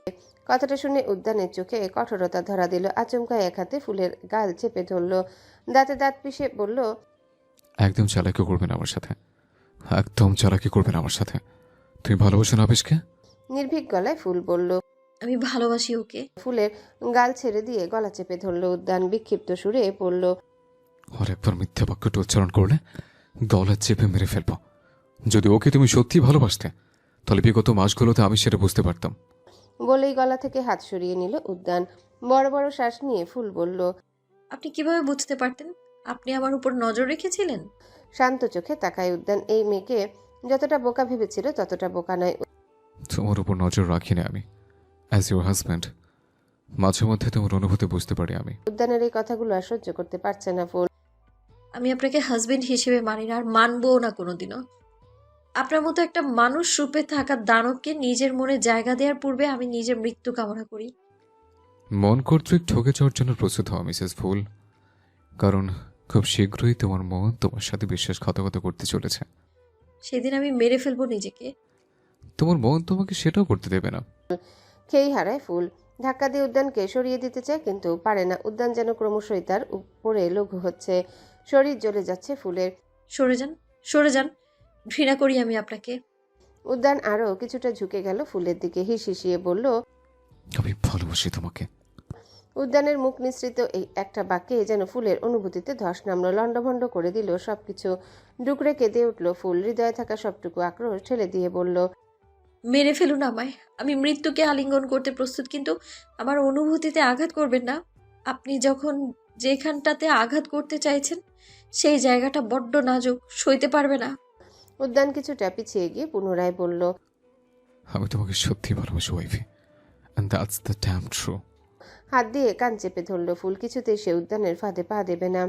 কথাটা শুনে উদ্যানের চোখে কঠোরতা ধরা দিল। আচমকা এক হাতে ফুলের গাল চেপে ধরল। দাঁতে দাঁত পিষে বলল, একদম চালাকি করবে না আমার সাথে, একদম চালাকি করবে না আমার সাথে। তুমি ভালোবাসো না আবেশকে? নির্ভীক গলায় ফুল বলল। আমি ভালোবাসি ওকে। ফুলের গাল ছেড়ে দিয়ে গলা চেপে ধরল উদ্যান। বিক্ষিপ্ত সুরে পড়ল, আর একবার মিথ্যা বাক্যটা উচ্চারণ করলে গলা চেপে মেরে ফেলবো। যদি ওকে তুমি সত্যি ভালোবাসতে, তাহলে বিগত মাসগুলোতে আমি সেটা বুঝতে পারতাম। বলেই গলা থেকে হাত সরিয়ে নিল উদ্যান। বড় বড় শ্বাস নিয়ে ফুল বলল, আপনি কিভাবে বুঝতে পারতেন? আপনি আমার উপর নজর রেখেছিলেন? শান্ত চোখে তাকায় উদ্যান। এই মেয়েকে যতটা বোকা ভেবেছিল ততটা বোকা নয়। তোমার উপর নজর রাখিনি আমি, অ্যাজ ইউর হাজব্যান্ড। মাঝে মধ্যে তোমার অনুভূতি বুঝতে পারি আমি। উদ্যানের এই কথাগুলো আর সহ্য করতে পারছে না ফুল। আমি আপনাকে হাজবেন্ড হিসেবে মানি না, আর মানবও না কোনোদিনও। আপনার মতো একটা মানুষ রূপে থাকা দানবকে নিজের মনে জায়গা দেওয়ার পূর্বে আমি নিজের মৃত্যু কামনা করি। মন কর্তৃক ঠকে যাওয়ার জন্য প্রস্তুত হওয়া মিসেস ফুল, কারণ খুব শীঘ্রই তোমার মন তোমার সাথে বিশ্বাসঘাতকতা করতে চলেছে। সেদিন আমি মেরে ফেলবো নিজেকে। তোমার মন তোমাকে সেটাও করতে দেবে না। খেই হারায় ফুল। ধাক্কা দিয়ে উদ্যানকে সরিয়ে দিতে চায়, কিন্তু পারে না। উদ্যান যেন ক্রমশই তার উপরে লঘু হচ্ছে। শরীর জ্বলে যাচ্ছে ফুলের। সরে যান, সরে যান, ঘৃণা করি আমি আপনাকে। উদ্যান আরো কিছুটা ঝুঁকে গেল ফুলের দিকে। হিসিয়ে বলল, আমি ভালোবাসি তোমাকে। উদ্যানের মুখ নিঃসৃত এই একটা বাক্যে যেন ফুলের অনুভূতিতে ধস নামল। লণ্ডভণ্ড করে দিল সবকিছু। ডুকরে কেঁদে উঠল ফুল। হৃদয়ে থাকা সবটুকু আক্রোশ ঠেলে দিয়ে বলল, মেরে ফেলুন আমায়, আমি মৃত্যুকে আলিঙ্গন করতে প্রস্তুত, কিন্তু আমার অনুভূতিতে আঘাত করবেন না। আপনি যখন যেখানটাতে আঘাত করতে চাইছেন সেই জায়গাটা বড্ড নাজুক, সইতে পারবে না। উদ্যান কিছুটা পিছিয়ে গিয়ে পুনরায় বলল, আমি তোমাকে সত্যি ভালোবাসি wifey, and that's the damn true. হাত দিয়ে কান চেপে ধরল ফুল। কিছুতেই সে উদ্যানের ফাঁদে পা দেবে না।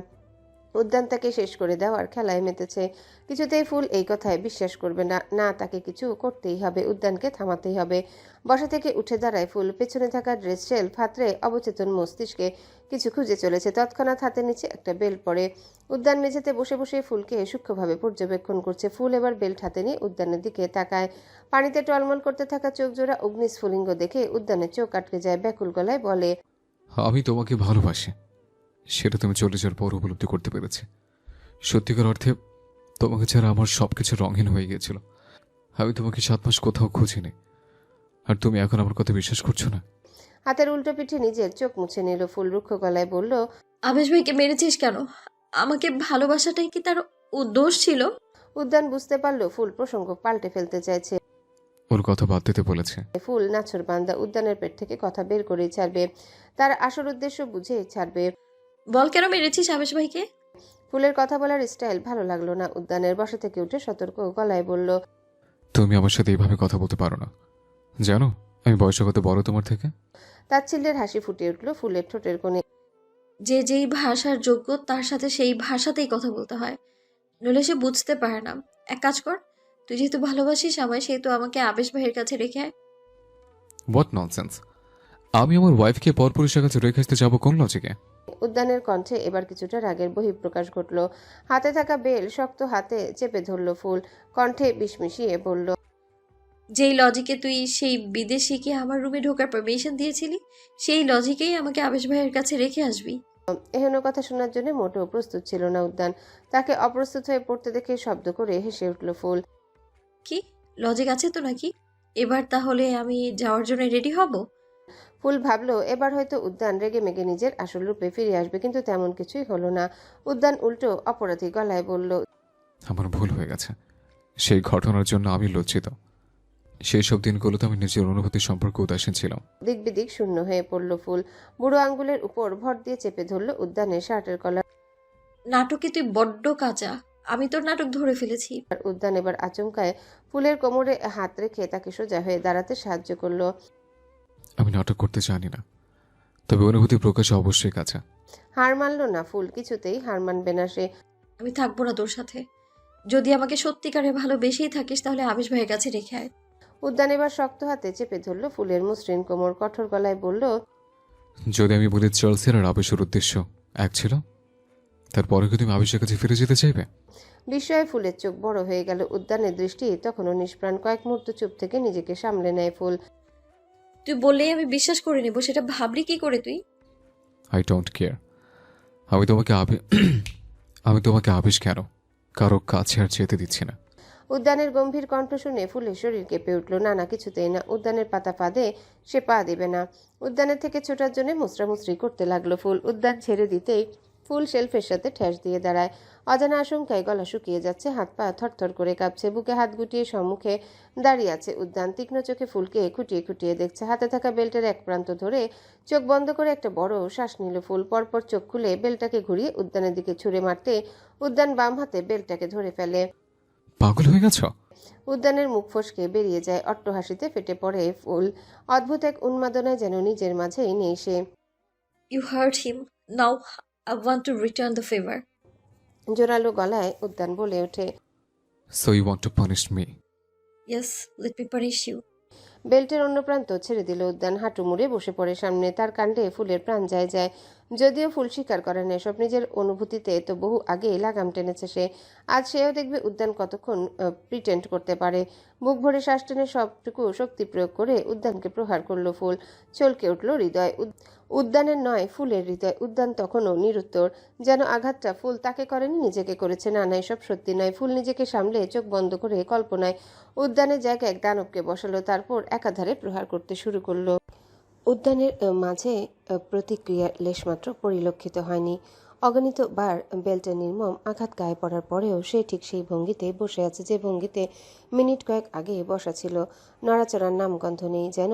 উদ্যান তাকে শেষ করে দেওয়ার খেলায় মেতেছে। কিছুতেই ফুল এই কথায় বিশ্বাস করবে না। না, তাকে কিছু করতেই হবে, উদ্যানকে থামাতেই হবে। বসা থেকে উঠে দাঁড়ায় ফুল। পেছনে থাকা ড্রেস শেলফ হাতড়ে অবচেতন মস্তিষ্কে কিছু খুঁজে চলেছে। তৎক্ষণাৎ হাতের নিচে একটা বেল্ট পড়ে। উদ্যান মেঝেতে বসে বসে ফুলকে সূক্ষ্মভাবে পর্যবেক্ষণ করছে। ফুল এবার বেল্ট হাতে নিয়ে উদ্যানের দিকে তাকায়। পানিতে টলমল করতে থাকা চোখ জোড়া অগ্নিস্ফুলিঙ্গ দেখে উদ্যানের চোখ আটকে যায়। ব্যাকুল গলায় বলে, আমি তোমাকে ভালোবাসি, সেটা তুমি চলে যাওয়ার পর উপলব্ধি করতে পেরেছি। সত্যিকার অর্থে তোমাকে ছাড়া আমার সব কিছু রঙিন হয়ে গিয়েছিল। আমি তোমাকে 7 মাস কোথাও খুঁজিনি, আর তুমি এখন আমার কথা বিশ্বাস করছো না? হাতের উল্টো পিঠে নিজের চোখ মুছে নিল ফুল। রুক্ষ গলায় বলল, আবেশ ভাইকে মেরেছিস কেন? আমাকে ভালোবাসাটাই কি তার দোষ ছিল? উদ্যান বুঝতে পারলো ফুল প্রসঙ্গ পাল্টে ফেলতে চাইছে। ওর কথা বাদ দিতে বলেছে। ফুল নাছর বান্দা, উদ্যানের পেট থেকে কথা বের করেই ছাড়বে। তার আসল উদ্দেশ্য বুঝে ছাড়বে। বল কেন মেরেছিস আবেশ ভাইকে? ফুলের কথা বলার স্টাইল ভালো লাগলো না উদ্যানের। বসা থেকে উঠে সতর্ক গলায় বলল, তুমি আমার সাথে এইভাবে কথা বলতে পারো না, জানো আমি বয়সে কত বড় তোমার থেকে। তাচ্ছিল্যের হাসি ফুটে উঠল ফুলের ঠোঁটের কোণে। যে যেই ভাষার যোগ্য তার সাথে সেই ভাষাতেই কথা বলতে হয়, নইলে সে বুঝতে পারে না। এক কাজ কর, তুই যেহেতু ভালোবাসিস আমায়, সেহেতু আমাকে আবেশ ভাইয়ের কাছে রেখে আয়। What nonsense! আমি আমার ওয়াইফকে পরপুরুষের কাছে রেখে আসতে যাবো কোন লজিকে? উদ্যানের কণ্ঠে এবার কিছুটা রাগের বহিঃপ্রকাশ ঘটল। হাতে থাকা বেল শক্ত হাতে চেপে ধরল ফুল। কণ্ঠে বিস্মিশিয়ে বলল, যেই লজিকে তুই সেই বিদেশিকে আমার রুমে ঢোকার পারমিশন দিয়েছিলি, সেই লজিকেই আমাকে আবেশ ভাইয়ের কাছে রেখে আসবি। এহেন কথা শোনার জন্য মোটেও প্রস্তুত ছিল না উদ্যান। তাকে অপ্রস্তুত হয়ে পড়তে দেখে শব্দ করে হেসে উঠল ফুল। কি লজিক আছে তো নাকি? এবার তাহলে আমি যাওয়ার জন্য রেডি হব? ফুল ভাবলো এবার হয়তো উদ্যান রেগে মেগে নিজের আসল রূপে ফিরে আসবে, কিন্তু তেমন কিছুই হলো না। উদ্যান উল্টো অপরাধী গলায় বলল, আমার ভুল হয়ে গেছে, সেই ঘটনার জন্য আমি লজ্জিত। সেই সব দিনগুলোতে আমি নিজের অনুভূতি সম্পর্কে উদাসীন ছিলাম। দিক বিদিক শূন্য হয়ে পড়ল ফুল। বুড়ো আঙ্গুলের উপর ভর দিয়ে চেপে ধরল উদ্যানের শার্টের কলার। নাটকে তুই বড্ড কাঁচা, আমি তোর নাটক ধরে ফেলেছি। উদ্যান এবার আচমকায় ফুলের কোমরে হাত রেখে তাকে সোজা হয়ে দাঁড়াতে সাহায্য করলো। আমি নাটক করতে জানি না, তবে অনুভূতি প্রকাশে অবশ্যই কাছে। হার মানল না ফুল, কিছুতেই হার মানবে না সে। আমি থাকবো না তোর সাথে। যদি আমাকে সত্যিকারে ভালোবেসেই থাকিস তাহলে আবেশ ভাইয়ের কাছে রেখে আয়। উদ্যান এবার শক্ত হাতে চেপে ধরল ফুলের মসৃণ কোমর। কঠোর গলায় বলল, যদি আমি বলি চার্লসের আর আবেশের উদ্দেশ্য এক ছিল, তারপরে কি তুমি আবেশের কাছে ফিরে যেতে চাইবে? বিস্ময়ে ফুলের চোখ বড় হয়ে গেল। উদ্যানের দৃষ্টি তখনও নিষ্প্রাণ। কয়েক মুহূর্ত চুপ থেকে নিজেকে সামলে নেয় ফুল। তুই বললেই আমি বিশ্বাস করে নেব, সেটা ভাবলি কি করে তুই? I don't care. আমি তোমাকে আবেশ কেন কারো কাছে আর যেতে দিচ্ছি না। উদ্যানের গম্ভীর কণ্ঠ শুনে ফুলের শরীর কেঁপে উঠল। না না, কিছুতেই না। উদ্যানের পাতা ফাঁদে সে পা দেবে না। উদ্যানের থেকে ছোটার জন্য মুচড়ামুচড়ি করতে লাগলো ফুল। উদ্যান ছেড়ে দিতেই ফুল শেলফের সাথে ঠেস দিয়ে দাঁড়ায়। অজানা আশঙ্কায় গলা শুকিয়ে যাচ্ছে, হাত পা থরথর করে কাঁপছে। বুকে হাত গুটিয়ে সম্মুখে দাঁড়িয়ে আছে উদ্যান। তীক্ষ্ণ চোখে ফুলকে খুঁটিয়ে খুঁটিয়ে দেখছে। হাতে থাকা বেল্টের এক প্রান্ত ধরে চোখ বন্ধ করে একটা বড় শ্বাস নিল ফুল। পরপর চোখ খুলে বেলটাকে ঘুরিয়ে উদ্যানের দিকে ছুঁড়ে মারতে উদ্যান বাম হাতে বেলটাকে ধরে ফেলে। পাগল হয়ে গেছ? উদ্যানের মুখ ফসকে বেরিয়ে যায়। অট্টহাসিতে ফেটে পড়ে ফুল। অদ্ভুত এক উন্মাদনায় যেন নিজের মাঝেই নেই সে। You hurt him, now I want to return the favour. জোরালো গলায় উদ্যান বলে ওঠে, so you want to punish me? Yes, let me punish you. বেল্টের অন্য প্রান্ত ছেড়ে দিল উদ্যান। হাঁটু মুড়ে বসে পড়ে সামনে। তার কাণ্ডে ফুলের প্রাণ যায় যায়। যদিও ফুল স্বীকার করে না এসব, নিজের অনুভূতিতে তো বহু আগেই লাগাম টেনেছে সে। আজ সেও দেখবে উদ্যান কতক্ষণ প্রিটেন্ড করতে পারে। বুক ভরে শ্বাস টেনে সবটুকু শক্তি প্রয়োগ করে উদ্যানকে প্রহার করলো ফুল। চলকে উঠল হৃদয়। উদ্যানের নয়, ফুলের হৃদয়। উদ্যান তখনও নিরুত্তর, যেন আঘাতটা ফুল তাকে করেনি, নিজেকে করেছে। না না, এসব সত্যি নয়। ফুল নিজেকে সামলে চোখ বন্ধ করে কল্পনায় উদ্যানের জায়গায় এক দানবকে বসালো, তারপর একাধারে প্রহার করতে শুরু করলো। উদ্যানের মাঝে প্রতিক্রিয়ার লেশমাত্র পরিলক্ষিত হয়নি। অগণিত বার বেল্টের নির্মম আঘাত গায়ে পড়ার পরেও সে ঠিক সেই ভঙ্গিতে বসে আছে, যে ভঙ্গিতে মিনিট কয়েক আগে বসা ছিল। নড়াচড়ার নামগন্ধ নেই, যেন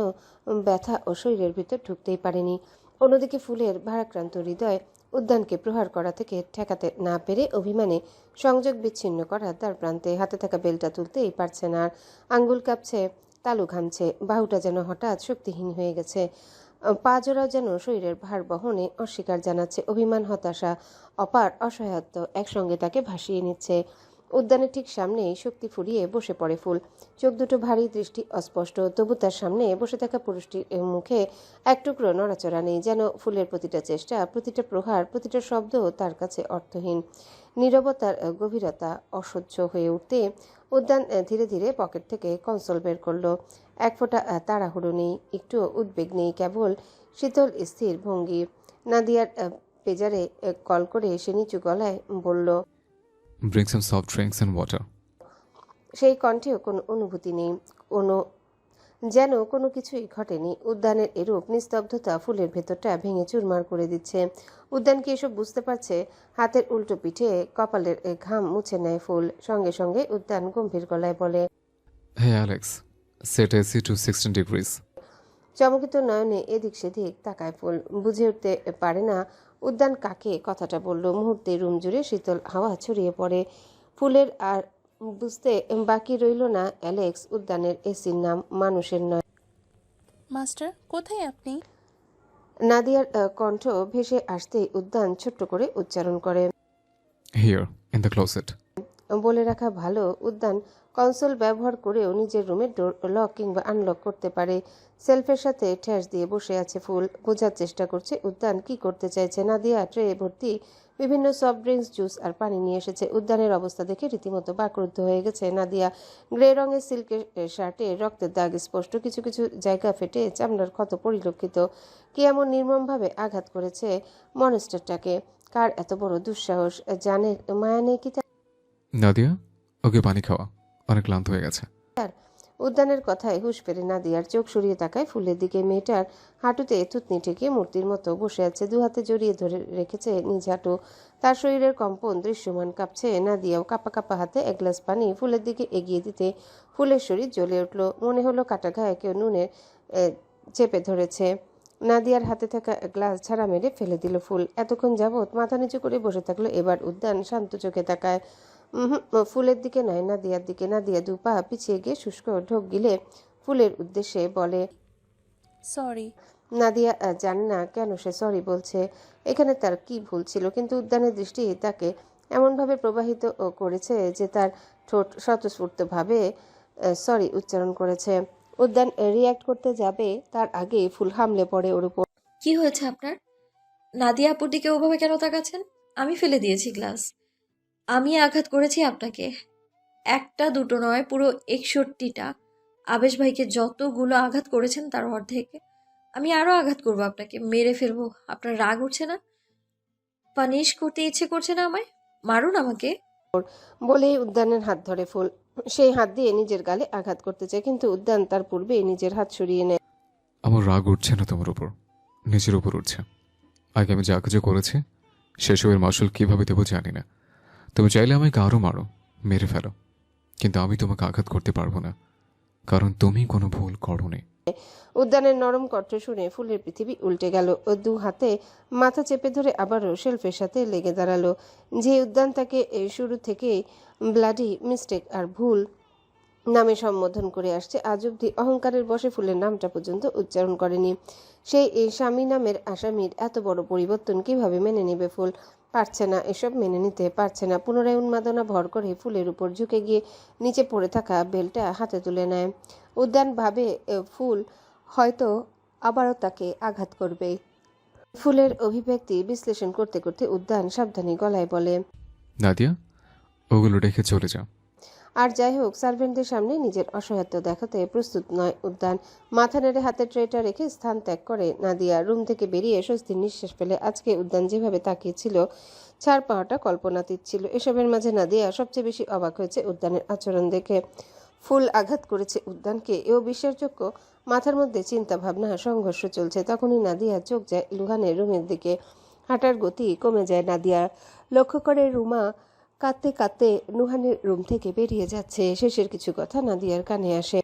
ব্যথা ও শরীরের ভিতর ঢুকতেই পারেনি। অন্যদিকে ফুলের ভারাক্রান্ত হৃদয় উদ্যানকে প্রহার করা থেকে ঠেকাতে না পেরে অভিমানে সংযোগ বিচ্ছিন্ন করার দ্বার প্রান্তে। হাতে থাকা বেলটা তুলতেই পারছে না আর। আঙ্গুল কাঁপছে, তালু ঘামছে, বাহুটা যেন হঠাৎ শক্তিহীন হয়ে গেছে। পা জোড়াও যেন শরীরের ভার বহনে অস্বীকার জানাচ্ছে। অভিমান, হতাশা, অপার অসহায়ত্ব একসঙ্গে তাকে ভাসিয়ে নিচ্ছে। উদ্যানের ঠিক সামনেই শক্তি ফুরিয়ে বসে পড়ে ফুল। চোখ দুটো ভারী, দৃষ্টি অস্পষ্ট, তবু তার সামনে বসে থাকা পুরুষটির মুখে এক টুকরো নড়াচড়া নেই। যেন ফুলের প্রতিটা চেষ্টা, প্রতিটা প্রহার, প্রতিটা শব্দ তার কাছে অর্থহীন। নীরবতার গভীরতা অসহ্য হয়ে উঠতে উদ্যান ধীরে ধীরে পকেট থেকে কনসোল বের করলো। এক ফোঁটা তাড়াহুড়ো নেই, একটুও উদ্বেগ নেই, কেবল শীতল স্থির ভঙ্গি। নাদিয়ার পেজারে কল করে সে নিচু গলায় বলল, Bring some soft drinks and water. সেই কণ্ঠেও কোনো অনুভূতি নেই, যেন কোনো কিছুই ঘটেনি। উদ্যানের এরূপ নিস্তব্ধতা ফুলের ভেতরটা ভেঙে চুরমার করে দিচ্ছে। উদ্যান কি এসব বুঝতে পারছে? হাতের উল্টো পিঠে কপালের ঘাম মুছে নেয় ফুল। সঙ্গে সঙ্গে উদ্যান গম্ভীর গলায় বলে, Hey Alex, set AC to 16 degrees. চমকিত নয়নে এদিক সেদিক তাকায় ফুল। বুঝে উঠতে পারে না উদ্যান কাকে কথাটা বলল। মুহূর্তে রুম জুড়ে শীতল হাওয়া ছড়িয়ে পড়ে। ফুলের আর বুঝতে বাকি রইল না অ্যালেক্স উদ্যানের এসির নাম, মানুষের নয়। মাস্টার, কোথায় আপনি? নাদিয়ার কণ্ঠ ভেসে আসতেই উদ্যান ছোট্ট করে উচ্চারণ করে। Here, in the closet. বলে রাখা ভালো, উদ্যান কনসোল ব্যবহার করেও নিজের রুমের ডোর লক কিংবা আনলক করতে পারে। সেলফের সাথে ঠ্যাস দিয়ে বসে আছে ফুল। বোঝার চেষ্টা করছে উদ্যান কি করতে চাইছে। নাদিয়া ট্রে ভর্তি বিভিন্ন সফট ড্রিঙ্কস, জুস আর পানি নিয়ে এসেছে। উদ্যানের অবস্থা দেখে রীতিমতো বাকরুদ্ধ হয়ে গেছে নাদিয়া। গ্রে রঙের সিল্কের শার্টে রক্তের দাগ স্পষ্ট, কিছু কিছু জায়গা ফেটে চামড়ার ক্ষত পরিলক্ষিত। কি এমন নির্মমভাবে আঘাত করেছে মনস্টারটাকে? কার এত বড় দুঃসাহস? জানের মায়া নেই কি? নাদিয়া, ওকে পানি খাওয়া, অনেক ক্লান্ত হয়ে গেছে। উদ্যানের কথায় হুঁশ ফেরে নাদিয়ার। চোখ সরিয়ে তাকায় ফুলের দিকে। মেয়েটার হাঁটুতে থুতনি ঠেকে মূর্তির মতো বসে আছে, দু হাতে জড়িয়ে ধরে রেখেছে নিজ হাঁটু। তার শরীরের কম্পন দৃশ্যমান, কাঁপছে। নাদিয়াও কাঁপা কাঁপা হাতে এক গ্লাস পানি ফুলের দিকে এগিয়ে দিতে ফুলের শরীর জ্বলে উঠল। মনে হলো কাটা গায়ে কেউ নুনে চেপে ধরেছে। নাদিয়ার হাতে থাকা গ্লাস ঝাড়া মেরে ফেলে দিল ফুল। এতক্ষণ যাবৎ মাথা নিচু করে বসে থাকলো, এবার উদ্যান শান্ত চোখে তাকায়। ফুলের দিকে নয়, নাদিয়ার দিকে। নাদিয়া দু পা পিছিয়ে গিয়ে শুষ্ক ঢোক গিলে ফুলের উদ্দেশ্যে বলে, সরি। নাদিয়া জানে না কেন সে সরি বলছে, এখানে তার কি ভুল ছিল, কিন্তু উদ্যানের দৃষ্টি তাকে এমনভাবে প্রবাহিত করেছে যে তার ঠোঁট স্বতঃস্ফূর্তভাবে সরি উচ্চারণ করেছে। উদ্যান রিয়্যাক্ট করতে যাবে তার আগে ফুল হামলে পড়ে ওর উপর। কি হয়েছে আপনার? নাদিয়া আপুর দিকে ওভাবে কেন তাকাচ্ছেন? আমি ফেলে দিয়েছি গ্লাস। আমি আঘাত করেছি আপনাকে, একটা দুটো নয়, পুরো 61টা। আবেশ ভাইকে যতগুলো আঘাত করেছেন তার অর্ধেক। আমি আরো আঘাত করবো আপনাকে, মেরে ফেলবো। আপনার রাগ উঠছে না? পানিশ করতে ইচ্ছে করছে না আমায়? মারুন আমাকে। বলেই উদ্যানের হাত ধরে ফুল। সেই হাত দিয়ে নিজের গালে আঘাত করতে চায়, কিন্তু উদ্যান তার পূর্বে নিজের হাত সরিয়ে নেয়। আমার রাগ উঠছে না তোমার উপর, নিজের উপর উঠছে। আগে আমি যা কিছু করেছি সেসবের মাসুল কিভাবে দেবো জানি না। তুমি চাইলে আমাকে আরও মারো, মেরে ফেলো, কিন্তু আমি তোমাকে আঘাত করতে পারবো না, কারণ তুমি কোনো ভুল করোনি। উদ্যানের নরম কণ্ঠ শুনে ফুলের পৃথিবী উল্টে গেল। ও দু হাতে মাথা চেপে ধরে আবারও শেলফের সাথে লেগে দাঁড়ালো। যে উদ্যান তাকে শুরু থেকেই ব্লাডি মিস্টেক আর ভুল নামে সম্বোধন করে আসছে, আজ অব্দি অহংকারের বশে ফুলের নামটা পর্যন্ত উচ্চারণ করেনি। সেই স্বামী নামের আসামির এত বড় পরিবর্তন কিভাবে মেনে নেবে ফুল? পারছে না, এসব মেনে নিতে পারছে না। পুনরায় উন্মাদনা ভর করে ফুলের উপর ঝুঁকে গিয়ে নিচে পড়ে থাকা বেলটা হাতে তুলে নেয়। উদ্যান ভাবে ফুল হয়তো আবারও তাকে আঘাত করবে। ফুলের অভিব্যক্তি বিশ্লেষণ করতে করতে উদ্যান সাবধানী গলায় বলে, নাদিয়া, ওগুলো রেখে চলে যাও। আর যাই হোক, সার্ভেন্টদের সামনে নিজের অসহায়ত্ব দেখাতে প্রস্তুত নয় উদ্যান। মাথা নেড়ে হাতের ট্রেটা রেখে স্থান ত্যাগ করে নাদিয়া। রুম থেকে বেরিয়ে স্বস্তির নিঃশ্বাস ফেলে। আজকে উদ্যান যেভাবে তাকিয়েছিল, ছাড় পাওয়াটা কল্পনাতীত ছিল। এসবের মাঝে নাদিয়া সবচেয়ে বেশি অবাক হয়েছে উদ্যানের আচরণ দেখে। ফুল আঘাত করেছে উদ্যানকে, এও বিশ্বাসযোগ্য? মাথার মধ্যে চিন্তা ভাবনা সংঘর্ষ চলছে। তখনই নাদিয়া চোখ যায় লুহানের রুমের দিকে। হাঁটার গতি কমে যায় নাদিয়া। লক্ষ্য করে রুমা কাঁদতে কাঁদতে নুহানের রুম থেকে বেরিয়ে যাচ্ছে। শেষের কিছু কথা নাদিয়ার কানে আসে।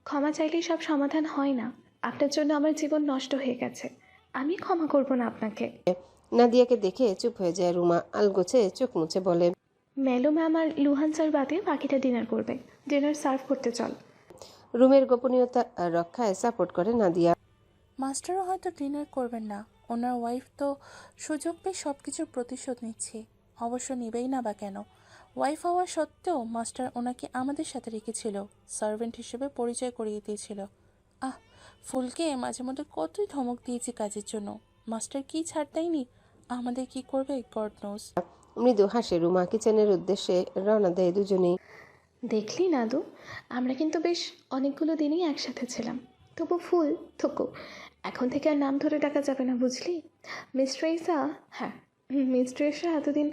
ক্ষমা চাইলেই সব সমাধান হয় না। আপনার জন্য আমার জীবন নষ্ট হয়ে গেছে, আমি ক্ষমা করব না আপনাকে। নাদিয়াকে দেখে চুপ হয়ে যায় রুমা। আলগোছে চোখ মুছে বলে, মেলো ম্যাম আর লুহান স্যার বাদে বাকিটা ডিনার করবে। ডিনার সার্ভ করতে চল। রুমের গোপনীয়তা রক্ষায় সাপোর্ট করে নাদিয়া। মাস্টারও হয়তো ডিনার করবেন না, ওনার ওয়াইফ তো সুযোগ পেয়ে সব কিছুর প্রতিশোধ নিচ্ছে। অবশ্য নিবেই না বা কেন? ওয়াইফ হওয়া সত্ত্বেও মাস্টার ওনাকে আমাদের সাথে রেখেছিল, সার্ভেন্ট হিসেবে পরিচয় করিয়ে দিয়েছিল। আহ, ফুলকে মাঝে মধ্যে কতই ধমক দিয়েছি কাজের জন্য, মাস্টার কি ছাড় দেয়নি। আমাদের কি করবে গড নোস। মৃদু হাসে রুমা। কিচেনের উদ্দেশ্যে রওনা দেয় দুজনেই। দেখলি নাদু, আমরা কিন্তু বেশ অনেকগুলো দিনই একসাথে ছিলাম। তবু ফুল থুকু, এখন থেকে আর নাম ধরে ডাকা যাবে না, বুঝলি? মিস্ট্রেসা, হ্যাঁ মিস্ট্রেসা এতদিন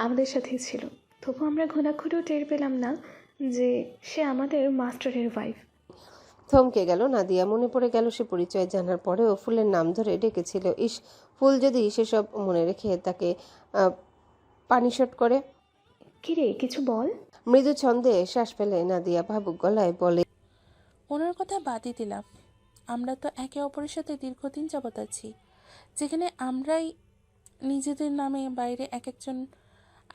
আমাদের সাথেই ছিল, তবু আমরা ঘুণাক্ষরেও টের পেলাম না যে সে আমাদের মাস্টারের ওয়াইফ। থমকে গেল নাদিয়া। মনে পড়ে গেল সে পরিচয় জানার পরেও ফুলের নাম ধরে ডেকেছিল। ইস, ফুল যদি সেসব মনে রেখে তাকে পানিশট করে। কিরে কিছু বল। মৃদু ছন্দে শ্বাস ফেলে নাদিয়া ভাবুক গলায় বলে, ওনার কথা বাদই দিলাম, আমরা তো একে অপরের সাথে দীর্ঘদিন যাবত আছি, যেখানে আমরাই নিজেদের নামে বাইরে এক একজন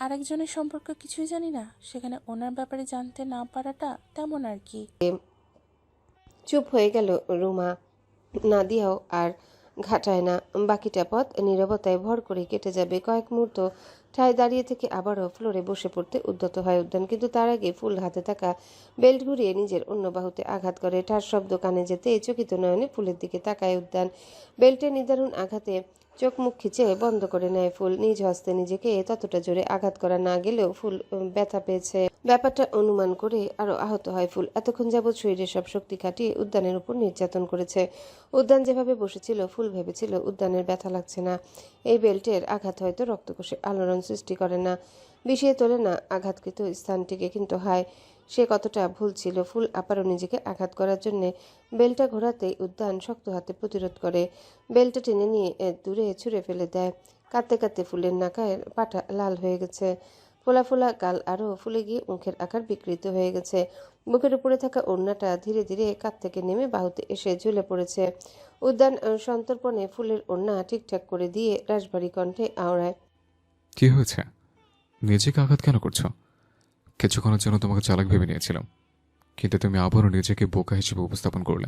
আরেকজনের সম্পর্কে কিছুই জানি না, সেখানে ওনার ব্যাপারে জানতে না পারাটা তেমন আর কি। চুপ হয়ে গেল রুমা। নাদিয়াও আর ঘাটায় না। বাকিটা পথ নীরবতায় ভর করে কেটে যাবে। কয়েক মুহূর্ত ঠায় দাঁড়িয়ে থেকে আবারও ফ্লোরে বসে পড়তে উদ্যত হয় উদ্যান, কিন্তু তার আগে ফুল হাতে থাকা বেল্ট ঘুরিয়ে নিজের অন্য বাহুতে আঘাত করে। ঠাস শব্দ কানে যেতে চকিত নয়নে ফুলের দিকে তাকায় উদ্যান। বেল্টের নিদারুণ আঘাতে চোখ মুখ খিচে বন্ধ করে নেয় ফুল। নিজ হস্তে নিজেকে ততটা জোরে আঘাত করা না গেলেও ফুল ব্যথা পেয়েছে ব্যাপারটা অনুমান করে আরো আহত হয় ফুল। এতক্ষণ যাবৎ শরীরের সব শক্তি খাটিয়ে উদ্যানের উপর নির্যাতন করেছে। উদ্যান যেভাবে বসেছিল ফুল ভেবেছিল উদ্যানের ব্যথা লাগছে না। এই বেল্টের আঘাত হয়তো রক্তকোষে আলোড়ন সৃষ্টি করে না, বিষিয়ে তোলে না আঘাতকৃত স্থানটিকে, কিন্তু হায় সে কতটা ভুল ছিল। ফুল আবারও নিজেকে আঘাত করার জন্য বেলটা ঘোরাতেই উদ্যান শক্ত হাতে প্রতিরোধ করে। বেলটা টেনে নিয়ে দূরে ছুঁড়ে ফেলে দেয়। কাঁদতে কাঁদতে ফুলের নাকায়ের পাটা লাল হয়ে গেছে। ফোলা ফোলা গাল আরও ফুলে গিয়ে মুখের আকার বিকৃত হয়ে গেছে। বুকের উপরে থাকা ওড়নাটা ধীরে ধীরে কাঁধ থেকে নেমে বাহুতে এসে ঝুলে পড়েছে। উদ্যান সন্তর্পণে ফুলের ওড়না ঠিকঠাক করে দিয়ে রাশভারী কণ্ঠে আওড়ায়, কি হয়েছে? নিজেকে আঘাত কেন করছো? কিছুক্ষণের জন্য তোমাকে চালাক ভেবে নিয়েছিলাম, কিন্তু তুমি আবারও নিজেকে বোকা হিসেবে উপস্থাপন করলে।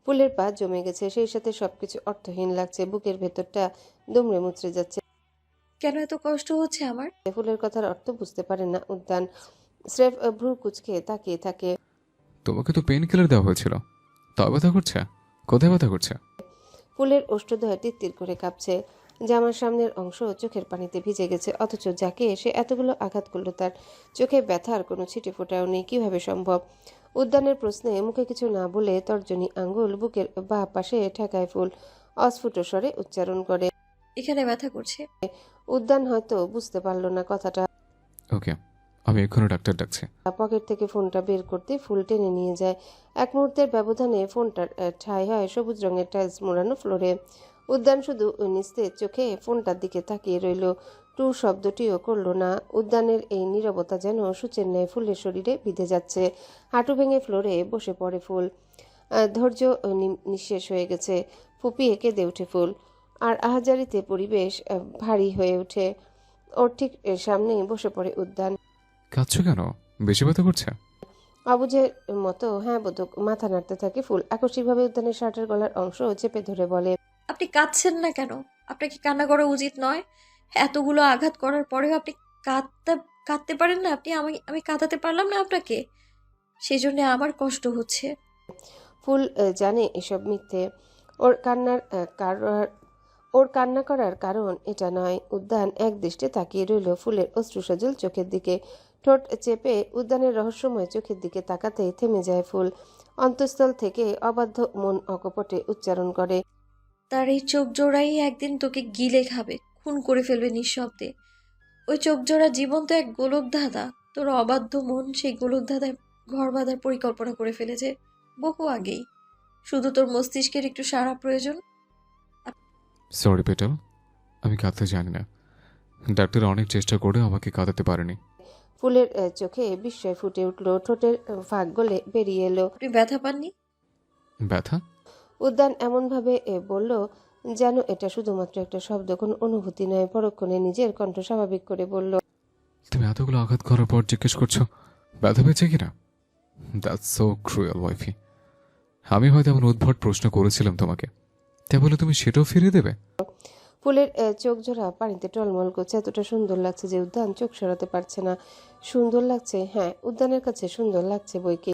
ফুলের পা জমে গেছে, সেই সাথে সবকিছু অর্থহীন লাগছে। বুকের ভেতরটা দুমড়ে মুচড়ে যাচ্ছে। কেন এত কষ্ট হচ্ছে আমার? ফুলের কথার অর্থ বুঝতে পারে না উদ্যান। স্রেফ ভ্রু কুচকে তাকিয়ে থাকে। তোমাকে তো পেন কিলার দেওয়া হয়েছিল, তাও ব্যথা করছে? কোথায় ব্যথা করছে? ফুলের ওষ্ঠদ্বয় তিত্তির করে কাঁপছে। জামার সামনের অংশ চোখের পানিতে ভিজে গেছে, অথচ যাকে সে এতগুলো আঘাত করলো তার চোখে ব্যথার কোনো ছিটে ফোটাও নেই। কিভাবে সম্ভব? উদ্যানের প্রশ্নে মুখে কিছু না বলে তর্জনী আঙ্গুল বুকের বাঁ পাশে ঠেকায় ফুল। অস্ফুট স্বরে উচ্চারণ করে, এখানে ব্যথা করছে। উদ্যান হয়তো বুঝতে পারল না কথাটা। ওকে, আমি এক্ষুনি ডাক্তার ডাকছি। পকেট থেকে ফোনটা বের করতে ফুল টেনে নিয়ে যায়। এক মুহূর্তের ব্যবধানে ফোনটার ঠাঁই হয় সবুজ রঙের টাইলস মোড়ানো ফ্লোরে। উদ্যান শুধু নিস্তেজ চোখে ফোনটার দিকে তাকিয়ে রইল। টু শব্দটিও করল না। উদ্যানের এই নীরবতা যেন সূচের ন্যায় ফুলের শরীরে বিঁধে যাচ্ছে। হাঁটু ভেঙে ফ্লোরে বসে পড়ে ফুল। ধৈর্য নিঃশেষ হয়ে গেছে। ফুপিয়ে কেঁদে ওঠে ফুল। আর আহাজারিতে পরিবেশ ভারী হয়ে ওঠে। ওর ঠিক সামনে বসে পড়ে উদ্যান। কাঁদছো কেন? বেশি ব্যথা করছে? অবুঝের মতো হ্যাঁ বোধক মাথা নাড়তে থাকে ফুল। আকস্মিকভাবে উদ্যানের শার্টের গলার অংশ চেপে ধরে বলে, আপনি কাঁদছেন না কেন? আপনার কি কান্না করা উচিত নয়? এতগুলো আঘাত করার পরেও আপনি কাঁদতে পারেন না? আমি কাঁদাতে পারলাম না আপনাকে, সেই জন্য আমার কষ্ট হচ্ছে। ফুল জানে এসব মিথ্যে। ওর কান্না করার কারণ এটা নয়। উদ্যান এক দৃষ্টে তাকিয়ে রইল ফুলের অশ্রুসজল চোখের দিকে। ঠোঁট চেপে উদ্যানের রহস্যময় চোখের দিকে তাকাতেই থেমে যায় ফুল। অন্তঃস্থল থেকে অবাধ্য মন অকপটে উচ্চারণ করে, তার এই চোখ জোড়াই একদিন তোকে গিলে খাবে, খুন করে ফেলবে নিঃশব্দে। ওই চোখ জোড়া জীবন্ত এক গোলক ধাঁধা। তোর অবাধ্য মন সেই গোলক ধাঁধায় ঘর বাঁধার পরিকল্পনা করে ফেলেছে বহু আগেই। শুধু তোর মস্তিষ্কের একটু সাড়া প্রয়োজন। সরি পেটাল, আমি কাঁদতে জানি না। ডাক্তার অনেক চেষ্টা করে আমাকে কাঁদাতে পারেনি। ফুলের চোখে বিস্ময় ফুটে উঠল। ঠোঁটের ফাঁক গলে বেরিয়ে এলো। আপনি ব্যথা পাননি? ব্যথা? উদ্যান এমনভাবে বলল যেন এটা শুধুমাত্র একটা শব্দ, কোনো অনুভূতি নয়। পরক্ষণে নিজের কণ্ঠ স্বাভাবিক করে বলল, তুমি এতগুলো আঘাত করার পর জিজ্ঞেস করছো ব্যথা পেয়েছে কিনা? That's so cruel wifey. আমি হয়তো এমন উদ্ভট প্রশ্ন করেছিলাম তোমাকে, তাই বলে তুমি সেটাও ফিরিয়ে দেবে? ফুলের চোখ জোড়া পানিতে টলমল করছে। এতটা সুন্দর লাগছে যে উদ্যান চোখ সরাতে পারছে না। সুন্দর লাগছে, হ্যাঁ, উদ্যানের কাছে সুন্দর লাগছে বইকে।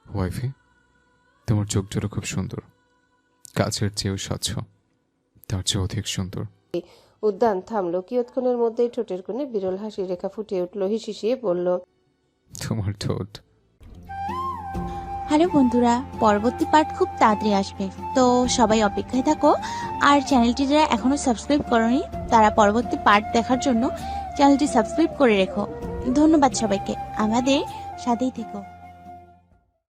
ওয়াইফি, তোমার চোখ জোড়া খুব সুন্দর, কাছের চেয়েও স্বচ্ছ, তার চেয়ে অধিক সুন্দর। উদ্যান থামলো। কিয়ৎক্ষণের মধ্যেই ঠোঁটের কোণে বিরল হাসি রেখা ফুটে উঠল। হিসিয়ে বলল, তোমার ঠোঁট। হ্যালো বন্ধুরা, পরবর্তী পার্ট খুব তাড়াতাড়ি আসবে, তো সবাই অপেক্ষায় থাকো। আর চ্যানেলটি যারা এখনো সাবস্ক্রাইব করোনি তারা পরবর্তী পার্ট দেখার জন্য চ্যানেলটি সাবস্ক্রাইব করে রেখো। ধন্যবাদ সবাইকে, আমাদের সাথেই থেকো।